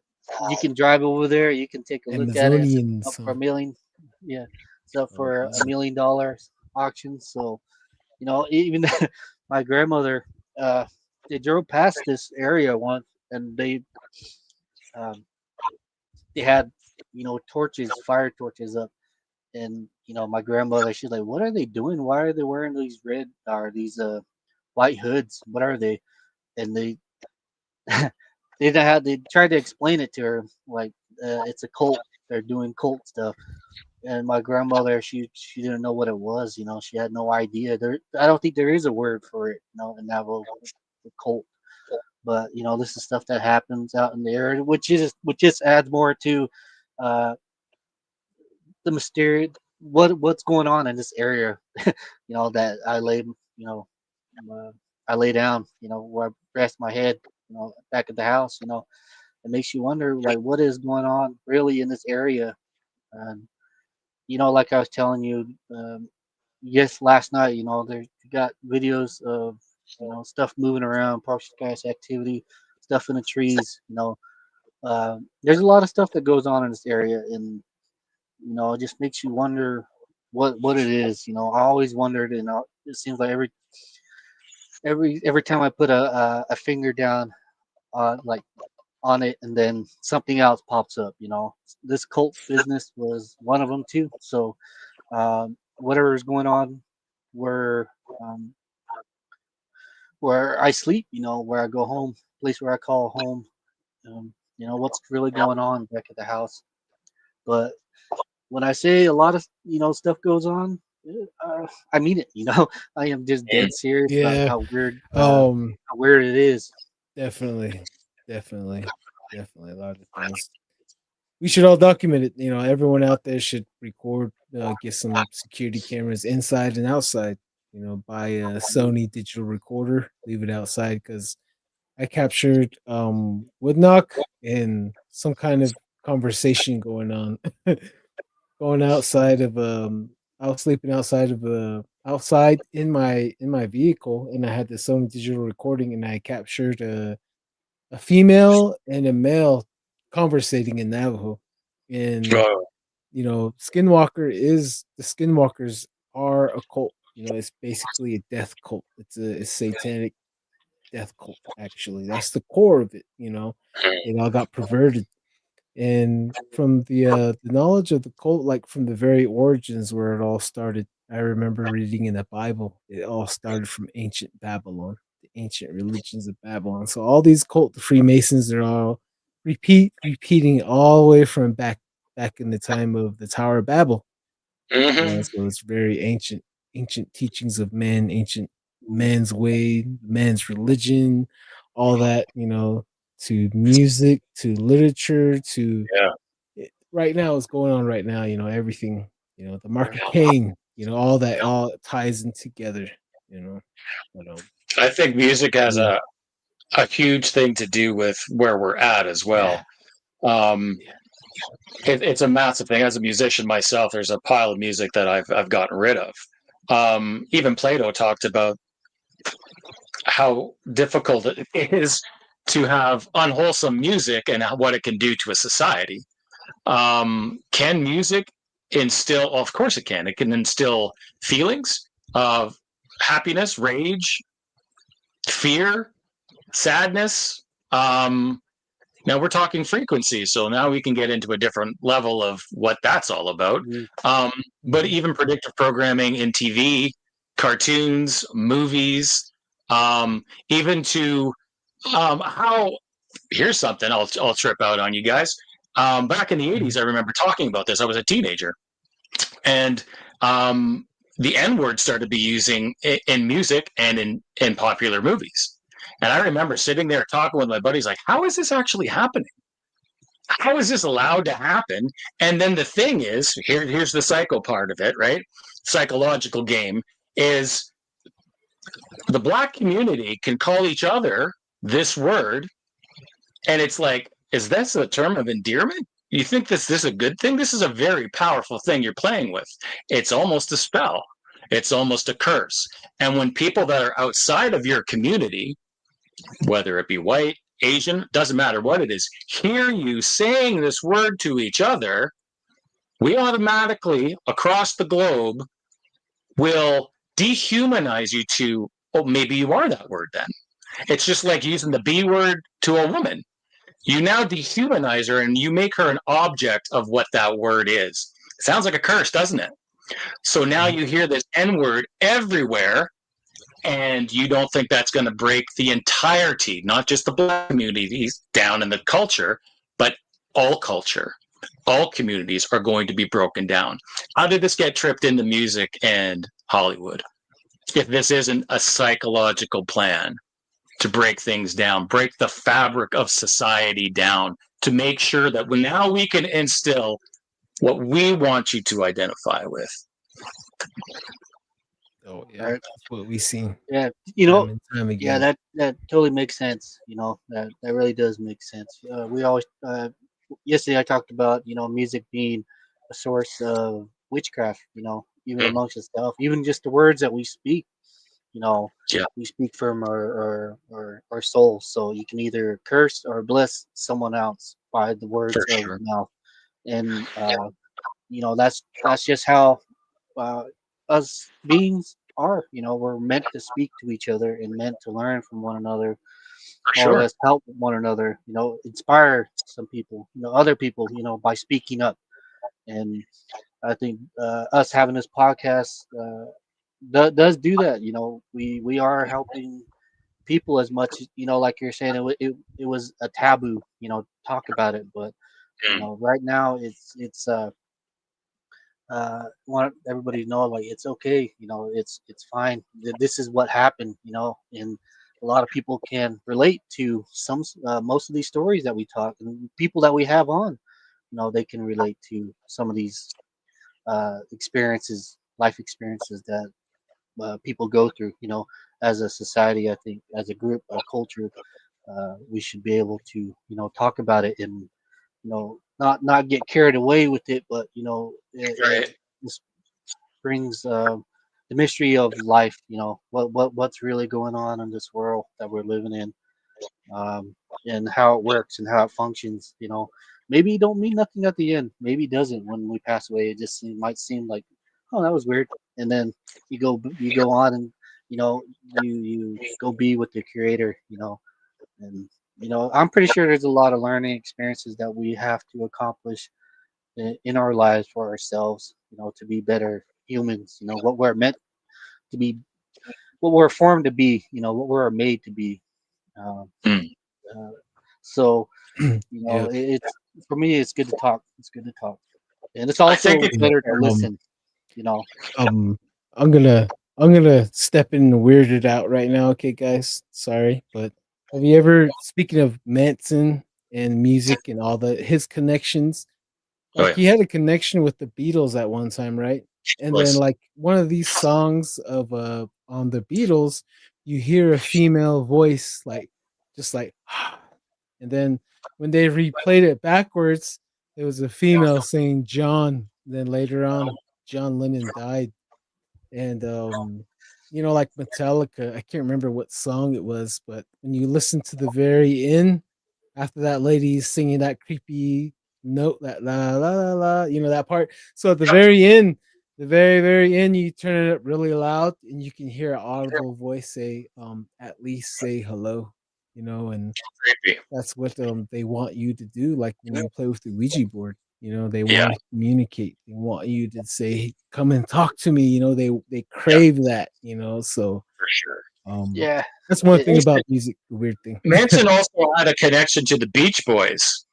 you can drive over there. You can take a look at it. It's up Amazonians, for huh? a million. Yeah, it's up Oh, for wow. $1 million auction. So even my grandmother, uh, they drove past this area once, and um, they had fire torches up, and my grandmother, she's like, "What are they doing? Why are they wearing these red or these white hoods? What are they?" And they tried to explain it to her like it's a cult. They're doing cult stuff. And my grandmother, she didn't know what it was. She had no idea. I don't think there is a word for it. In Navajo, the cult. But this is stuff that happens out in the area, which just adds more to uh, the mysterious what's going on in this area. That uh, I lay down. Where I rest my head. Back at the house. It makes you wonder, like, what is going on really in this area. And like I was telling you, yes, last night, there you got videos of stuff moving around, poltergeist activity, stuff in the trees. There's a lot of stuff that goes on in this area, and it just makes you wonder what it is. I always wondered, and it seems like every time I put a finger down like on it, and then something else pops up. This cult business was one of them too. So whatever is going on where um, where I sleep, where I go home, place where I call home, what's really going on back at the house. But when I say a lot of stuff goes on, I mean it. I am just dead serious about Yeah. how weird it is. Definitely, definitely, definitely a lot of things. We should all document it. Everyone out there should record, get some security cameras inside and outside. Buy a Sony digital recorder, leave it outside because I captured Woodknock and some kind of conversation going on. Going outside of I was sleeping outside in my vehicle, and I had the Sony digital recording, and I captured a female and a male conversating in Navajo. And Oh, the skinwalkers are a cult. It's basically a death cult. It's a satanic death cult, actually. That's the core of it. It all got perverted. And from the knowledge of the cult, like from the very origins where it all started, I remember reading in the Bible, it all started from ancient Babylon, the ancient religions of Babylon. So all these cult, the Freemasons, are all repeating all the way from back in the time of the Tower of Babel. mhm. So it's very ancient teachings of men, ancient man's way, man's religion, all that, to music, to literature, to Yeah. right now what's going on right now, everything, the Mark of Cain, all that all ties in together, you know. But I think music has yeah, a huge thing to do with where we're at as well. yeah, Um, yeah. it's a massive thing. As a musician myself, there's a pile of music that I've gotten rid of. Even Plato talked about how difficult it is to have unwholesome music and what it can do to a society. Can music instill? Well, of course it can. It can instill feelings of happiness, rage, fear, sadness. Now we're talking frequency, so now we can get into a different level of what that's all about. But even predictive programming in TV, cartoons, movies, even to how. Here's something I'll trip out on you guys. Back in the 80s, I remember talking about this. I was a teenager, and the N word started to be using in music and in popular movies. And I remember sitting there talking with my buddies, like, how is this actually happening? How is this allowed to happen? And then the thing is, here's the psycho part of it, right? Psychological game is the Black community can call each other this word, and it's like, is this a term of endearment? You think this is a good thing? This is a very powerful thing you're playing with. It's almost a spell. It's almost a curse. And when people that are outside of your community, whether it be white, Asian, doesn't matter what it is, hear you saying this word to each other, we automatically, across the globe, will dehumanize you to, oh, maybe you are that word then. It's just like using the B word to a woman. You now dehumanize her and you make her an object of what that word is. It sounds like a curse, doesn't it? So now you hear this N word everywhere, and you don't think that's going to break the entirety, not just the Black communities down in the culture, but all culture. All communities are going to be broken down. How did this get tripped into music and Hollywood? If this isn't a psychological plan to break things down, break the fabric of society down, to make sure that now we can instill what we want you to identify with. Oh yeah, that's what we seen. Yeah, time again. Yeah, that totally makes sense. That really does make sense. We always yesterday I talked about music being a source of witchcraft. Even amongst itself, even just the words that we speak. We speak from our soul. So you can either curse or bless someone else by the words of your mouth, and that's just how us beings are. We're meant to speak to each other and meant to learn from one another, more or less help one another. Inspire some people, other people, by speaking up. And I think us having this podcast does do that. We are helping people as much. Like you're saying, it was a taboo. Talk about it, but right now it's want everybody to know, like, it's okay. It's fine. This is what happened. And a lot of people can relate to most of these stories that we talk, and people that we have on. They can relate to some of these life experiences that people go through. As a society, I think, as a group, a culture, we should be able to talk about it and not get carried away with it, but it just brings the mystery of life. What's really going on in this world that we're living in, and how it works and how it functions. Maybe it don't mean nothing at the end. Maybe it doesn't. When we pass away, it just might seem like, oh, that was weird. And then you go on and you go be with the creator. And I'm pretty sure there's a lot of learning experiences that we have to accomplish in our lives for ourselves, to be better humans, what we're meant to be, what we're formed to be, what we're made to be. So it's, for me, it's good to talk. It's good to talk, and it's also better to listen. I'm gonna step in and weird it out right now, okay, guys. Sorry, but have you ever, speaking of Manson and music and all his connections, like he had a connection with the Beatles at one time, right? And then like one of these songs of on the Beatles, you hear a female voice like just like and then when they replayed it backwards, it was a female saying John. Then later on, John Lennon died. And like Metallica, I can't remember what song it was, but when you listen to the very end, after that lady's singing that creepy note, that la la la la, that part. So at the very end, the very end, you turn it up really loud and you can hear an audible voice say, at least say hello, and Creepy. that's what they want you to do. Like when you play with the Ouija board, they Yeah. want to communicate. They want you to say, "Come and talk to me." They crave that. So For sure. Yeah. that's one thing It's about music. The weird thing. Manson also had a connection to the Beach Boys.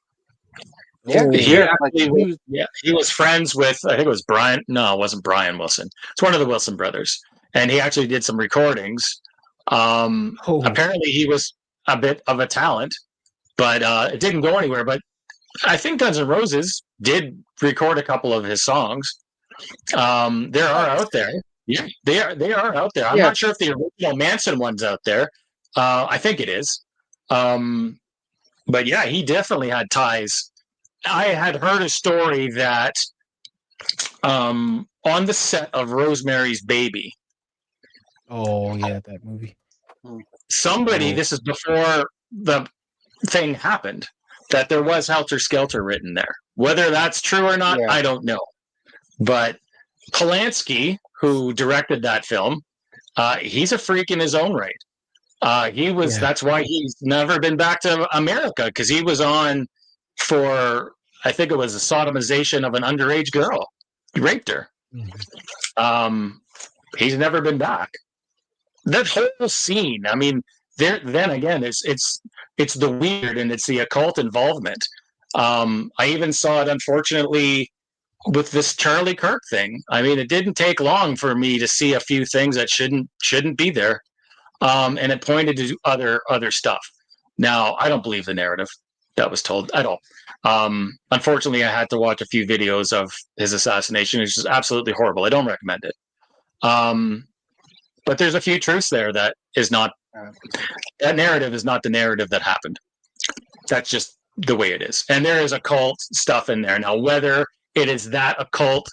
Yeah, Oh, He yeah, like actually he was, was, he was friends with, I think it was Brian. No, it wasn't Brian Wilson. It's one of the Wilson brothers, and he actually did some recordings. oh, Apparently, he was a bit of a talent, but it didn't go anywhere. But I think Guns N' Roses did record a couple of his songs. There are out there. Yeah, they are out there. I'm yeah, not sure if the original Manson one's out there. I think it is. But yeah, he definitely had ties. I had heard a story that on the set of Rosemary's Baby, oh, yeah, that movie. somebody, Oh. this is before the thing happened, that there was Helter Skelter written there. Whether that's true or not, Yeah. I don't know. But Polanski, who directed that film, he's a freak in his own right. He was. Yeah. That's why he's never been back to America, because he was on for, I think it was a sodomization of an underage girl. He raped her. He's never been back. That whole scene. I mean, there. Then again, it's the weird and it's the occult involvement. I even saw it, unfortunately, with this Charlie Kirk thing. I mean, it didn't take long for me to see a few things that shouldn't be there. And it pointed to other stuff. Now, I don't believe the narrative that was told at all. Unfortunately, I had to watch a few videos of his assassination, which is absolutely horrible. I don't recommend it. But there's a few truths there that narrative is not the narrative that happened. That's just the way it is. And there is occult stuff in there. Now, whether it is that occult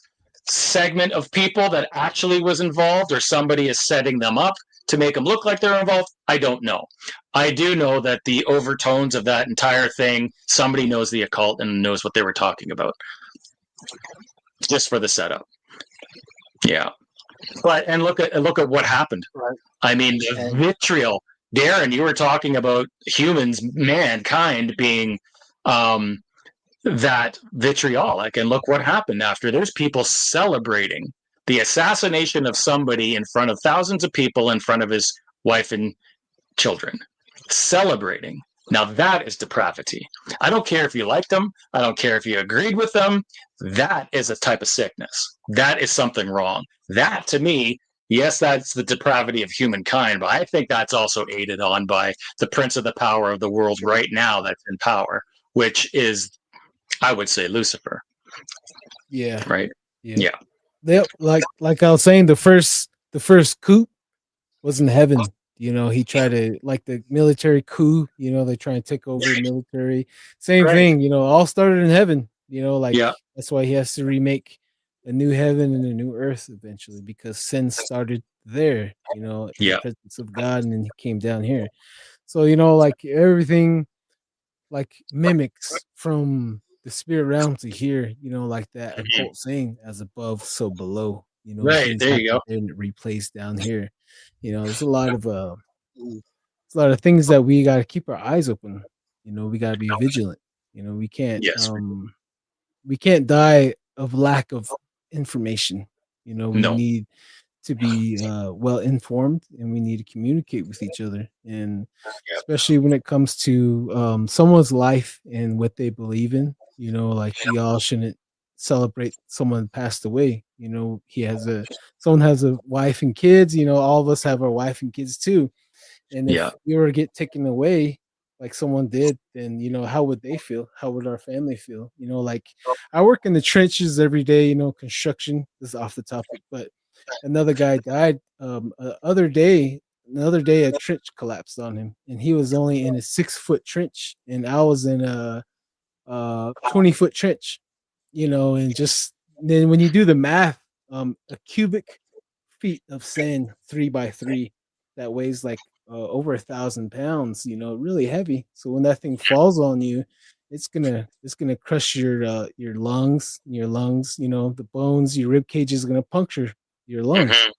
segment of people that actually was involved or somebody is setting them up to make them look like they're involved, I don't know. I do know that the overtones of that entire thing, somebody knows the occult and knows what they were talking about. Just for the setup. Yeah. And look at what happened. Right. I mean, the vitriol. Darren, you were talking about humans, mankind being that vitriolic, and look what happened after. There's people celebrating the assassination of somebody in front of thousands of people, in front of his wife and children, celebrating. Now that is depravity. I don't care if you liked them. I don't care if you agreed with them. That is a type of sickness. That is something wrong. That, to me, yes, that's the depravity of humankind, but I think that's also aided on by the prince of the power of the world right now that's in power, which is, I would say, Lucifer. Yeah. Right? Yeah. Like I was saying, the first coup was in heaven. He tried to, like the military coup, they try and take over military. Same thing, all started in heaven, that's why he has to remake a new heaven and a new earth eventually, because sin started there, the presence of God, and then he came down here. So, like everything like mimics from the spirit realm to here, like that occult saying, as above, so below. Right, there you go. And it replays down here. There's a lot of things that we got to keep our eyes open. We got to be vigilant. We can't we can't die of lack of information. We need to be well informed, and we need to communicate with each other, and especially when it comes to someone's life and what they believe in. Like we all shouldn't celebrate someone passed away. Someone has a wife and kids. All of us have our wife and kids too, and if we were to get taken away like someone did, then how would they feel? How would our family feel? Like I work in the trenches every day. Construction, this is off the topic, but another guy died another day a trench collapsed on him, and he was only in a 6-foot trench, and I was in a 20-foot trench. And just then when you do the math, a cubic feet of sand 3x3 that weighs like over 1,000 pounds, really heavy. So when that thing falls on you, it's gonna crush your lungs, you know, the bones, your rib cage is gonna puncture your lungs. Mhm.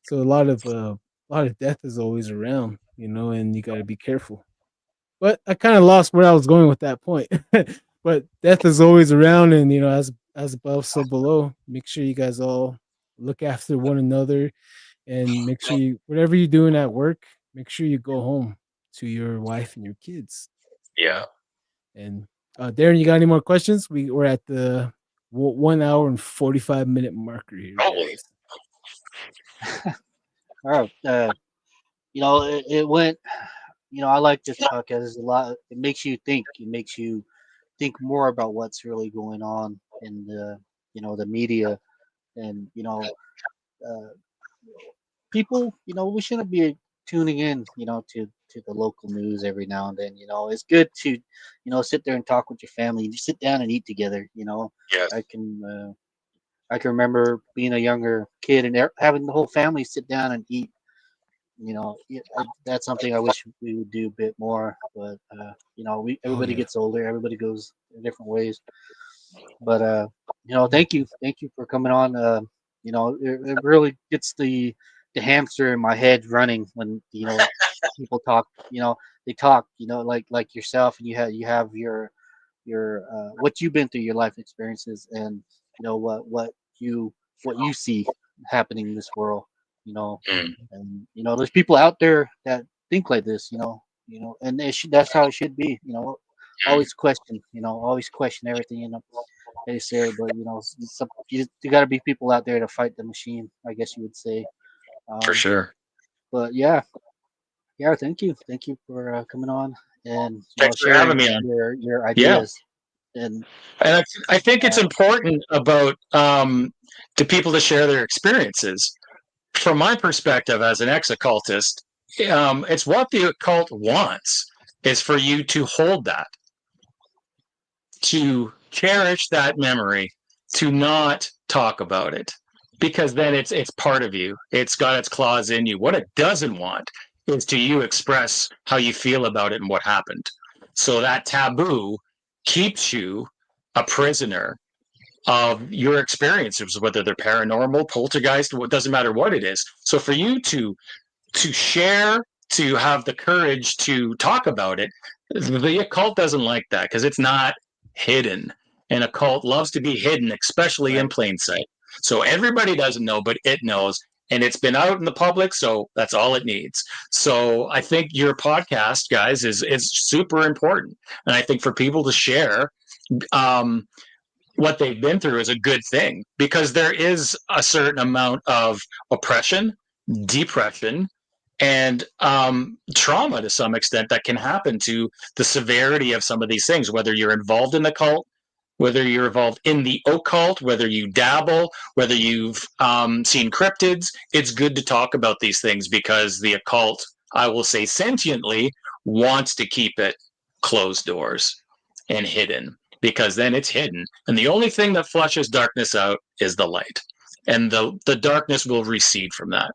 So a lot of death is always around, you know, and you got to be careful. But I kind of lost where I was going with that point. But death is always around, and you know, as above, so below. Make sure you guys all look after one another, and make sure you whatever you're doing at work, make sure you go home to your wife and your kids. Yeah. And Darren, you got any more questions? We're at the 1 hour and 45 minute marker here, Holy. guys. All right. You know, it went. You know, I like this podcast. There's a lot. It makes you think. It makes you think more about what's really going on in the, you know, the media, and you know, uh, people. You know, we shouldn't be tuning in. You know, to the local news every now and then. You know, it's good to, you know, sit there and talk with your family. You sit down and eat together. You know, Yes. I can remember being a younger kid and having the whole family sit down and eat. You know, that's something I wish we would do a bit more. But you know, Oh everybody yeah. gets older, everybody goes in different ways. But you know, Yeah. thank you for coming on. You know, it really gets the hamster in my head running when, you know, people talk. You know, they talk. You know, like yourself, and you have your what you've been through, your life experiences, and you know what you see happening in this world. You know, Mm. and you know, there's people out there that think like this. You know, and that's how it should be. You know, Mm. always question. You know, always question everything. You know, they say, but you know, you got to be people out there to fight the machine, I guess you would say. For Um, sure. but yeah, yeah, thank you for coming on and, you know, Thanks for having sharing me on. your Yeah. ideas. And And I think it's uh, important about to people to share their experiences. From my perspective as an ex-occultist, it's what the occult wants is for you to hold that, to cherish that memory, to not talk about it, because then it's part of you. It's got its claws in you. What it doesn't want is to you express how you feel about it and what happened. So that taboo keeps you a prisoner of your experiences, whether they're paranormal, poltergeist, it doesn't matter what it is. So for you to share, to have the courage to talk about it, the occult doesn't like that because it's not hidden. And occult loves to be hidden, especially in right, plain sight. So everybody doesn't know, but it knows. And it's been out in the public, so that's all it needs. So I think your podcast, guys, is super important. And I think for people to share, um, what they've been through is a good thing because there is a certain amount of oppression, depression, and trauma to some extent that can happen to the severity of some of these things, whether you're involved in the cult, whether you're involved in the occult, whether you dabble, whether you've seen cryptids. It's good to talk about these things because the occult, I will say sentiently, wants to keep it closed doors and hidden because then it's hidden. And the only thing that flushes darkness out is the light. And the darkness will recede from that.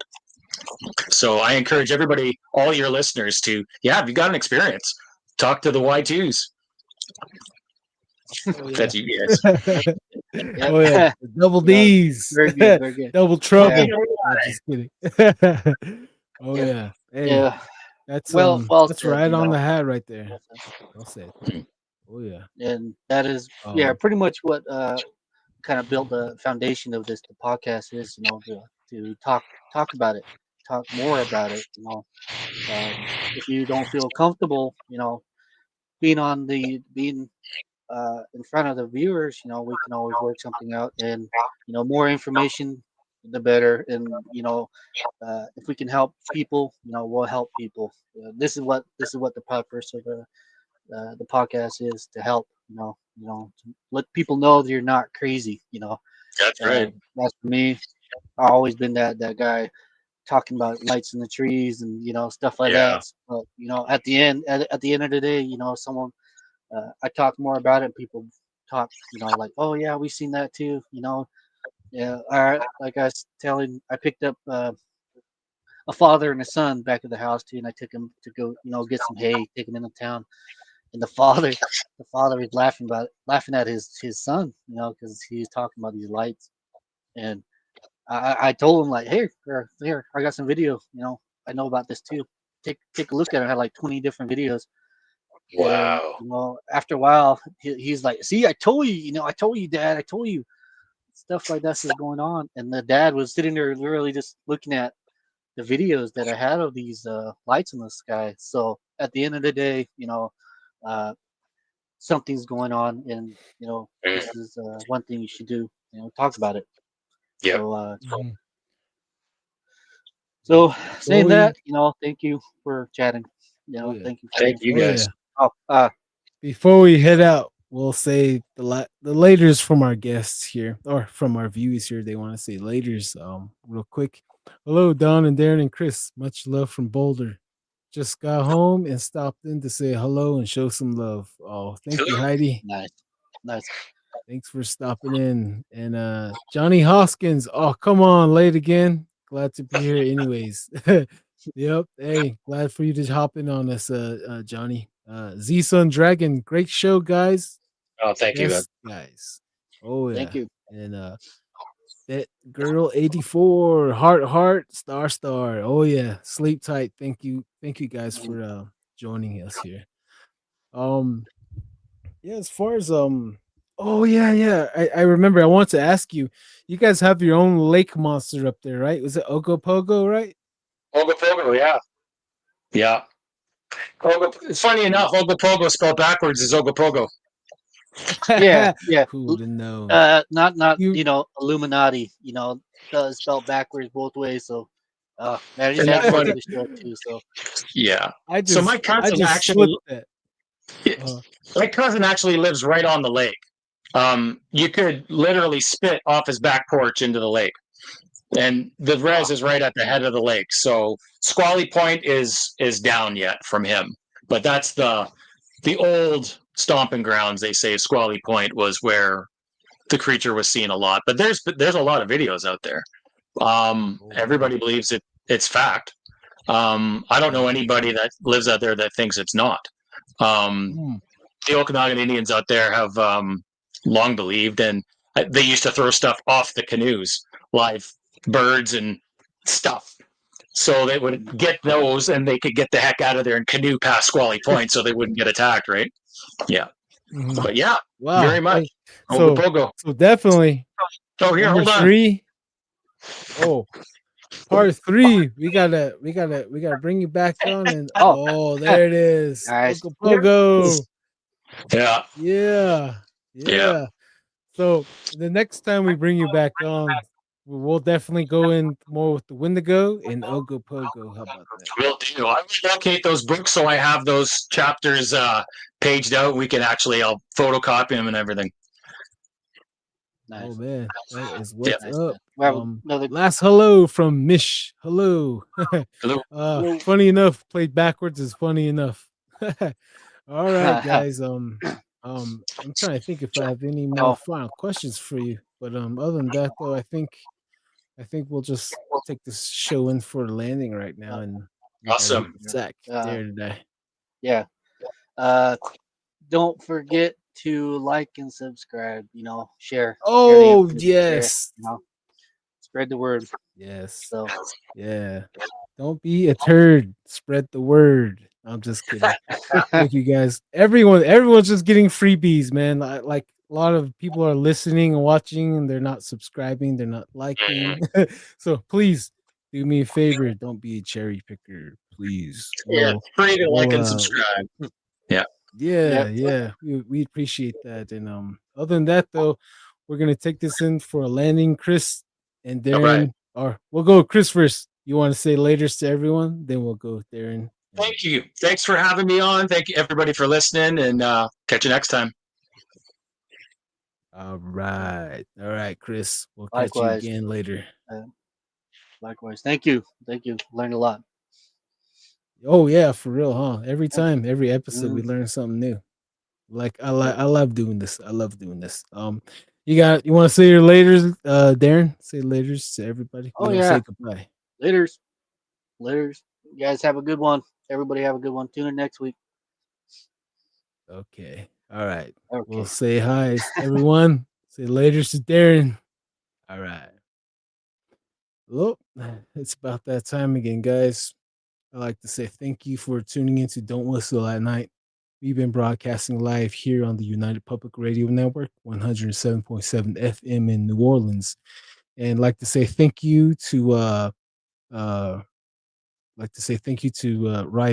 So I encourage everybody, all your listeners, to, yeah, if you got an experience, talk to the Y2s. Oh yeah. That's you guys. yep. Oh yeah. The double No, D's. very good, very good. Double Yeah, trouble. No, just kidding. Oh yeah, yeah. Hey, yeah. Well that's said. right You on know, the hat right there. well said. Well said. Oh yeah. And that is, yeah, Um pretty much what kind of built the foundation of this the podcast is. You know, to talk about it, talk more about it. You know, if you don't feel comfortable, you know, being in front of the viewers, you know, we can always work something out. And you know, more information, the better. And you know, if we can help people, you know, we'll help people. This is what the purpose of the podcast is, to help. You know, to let people know that you're not crazy. You know, That's right. that's for me. I've always been that guy talking about lights in the trees and, you know, stuff like Yeah. that. But you know, at the end of the day, you know, someone I talk more about it. And people talk, you know, like, oh yeah, we've seen that too. You know, yeah. All right, like I was telling, I picked up a father and a son back at the house too, and I took him to go, you know, get some hay, take him into town, and the father is laughing at his son, because he's talking about these lights. And I told him, like, hey, here, I got some video. I know about this too. Take a look at it. I had like 20 different videos. And Wow. after a while, he's like, see, I told you, I told you, Dad, I told you, stuff like that's just going on. And the dad was sitting there literally just looking at the videos that I had of these lights in the sky. So at the end of the day, uh, something's going on, and this is one thing you should do. Talk about it. Yep. So saying that, thank you for chatting. Thank you. Thank you guys. Before we head out, we'll say the laters from our guests here, or from our viewers here. They want to say laters real quick. Hello, Don and Darren and Chris. Much love from Boulder. Just got home and stopped in to say hello and show some love. Oh, thank you, Heidi. Nice. Thanks for stopping in. And Johnny Hoskins. Oh, come on, late again. Glad to be here anyways. Yep. Hey, glad for you to hop in on us, Johnny. Z Sun Dragon, great show, guys. Oh, thank you, guys. Oh yeah. Thank you. And that girl 84, heart, star. Oh yeah, sleep tight. Thank you guys for joining us here. Yeah, as far as oh yeah. I remember I wanted to ask you. You guys have your own lake monster up there, right? Was it Ogopogo, right? Ogopogo, yeah. Yeah. It's funny enough, Ogopogo spelled backwards is Ogopogo. Yeah. Who would know? Not Illuminati. Spelled backwards both ways. So, man, I just had to the show too. So, yeah. So my cousin actually. My cousin actually lives right on the lake. You could literally spit off his back porch into the lake, and the res is right at the head of the lake. So Squally Point is down yet from him, but that's the old stomping grounds. They say Squally Point was where the creature was seen a lot. But there's a lot of videos out there. Everybody believes it's fact. I don't know anybody that lives out there that thinks it's not. The Okanagan Indians out there have long believed, and they used to throw stuff off the canoes, live birds and stuff. So they would get those, and they could get the heck out of there and canoe past Squally Point, so they wouldn't get attacked, right? Yeah. But yeah, very much. So definitely. Oh, here, hold on. 3. Oh, part 3. We gotta bring you back on, and there it is. Nice. Pogo. Yeah. So the next time we bring you back on, we'll definitely go in more with the Wendigo and Ogopogo. How about that? Will do. I will locate those books so I have those chapters paged out. We can I'll photocopy them and everything. Nice. Oh man, that is what's up. Another last hello from Mish. Hello. Hello. Funny enough, played backwards is funny enough. All right, guys. I'm trying to think if I have any more final questions for you. But other than that, though, I think we'll just take this show in for a landing right now. And awesome. Zach there today. Yeah. Don't forget to like and subscribe. Share. Oh yes. Share, spread the word. Yes. So yeah. Don't be a turd. Spread the word. I'm just kidding. Thank you guys. Everyone's just getting freebies, man. Like a lot of people are listening and watching, and they're not subscribing. They're not liking. So please do me a favor. Don't be a cherry picker, please. Yeah, free to like and subscribe. Yeah. We appreciate that. And other than that, though, we're gonna take this in for a landing. Chris and Darren, or we'll go with Chris first. You want to say laters to everyone? Then we'll go with Darren. Thank you. Thanks for having me on. Thank you, everybody, for listening, and catch you next time. All right, Chris. We'll Likewise. catch you again later. Likewise. Thank you. Learned a lot. Oh yeah, for real, huh? Every time, every episode, we learn something new. Like I love doing this. You want to say your laters, Darren? Say laters to everybody. Oh yeah. Say goodbye. Laters. You guys have a good one. Everybody have a good one. Tune in next week. Okay. All right. Okay. We'll say hi, everyone. Say later to Darren. All right. Well, it's about that time again, guys. I'd like to say thank you for tuning in to Don't Whistle at Night. We've been broadcasting live here on the United Public Radio Network, 107.7 FM in New Orleans. And I'd like to say thank you to Ry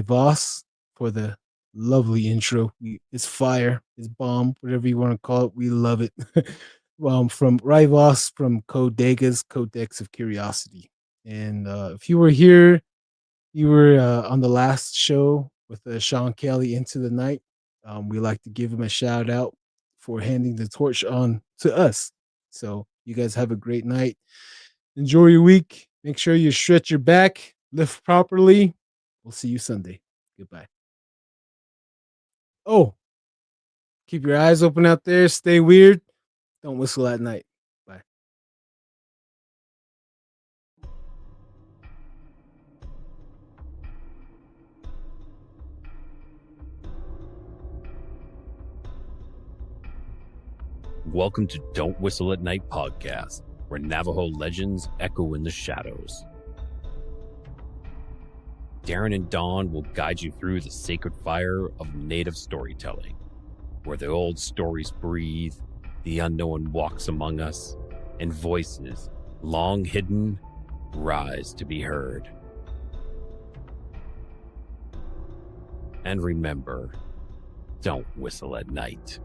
Voss for the lovely intro. It's fire, it's bomb, whatever you want to call it. We love it. From Ry Voss from Codega's Codex of Curiosity. And if you were here, you were on the last show with Sean Kelly, Into the Night. We like to give him a shout out for handing the torch on to us. So you guys have a great night. Enjoy your week. Make sure you stretch your back, lift properly. We'll see you Sunday. Goodbye. Oh, keep your eyes open out there. Stay weird. Don't whistle at night. Bye. Welcome to Don't Whistle at Night podcast, where Navajo legends echo in the shadows. Darren and Dawn will guide you through the sacred fire of native storytelling, where the old stories breathe, the unknown walks among us, and voices, long hidden, rise to be heard. And remember, don't whistle at night.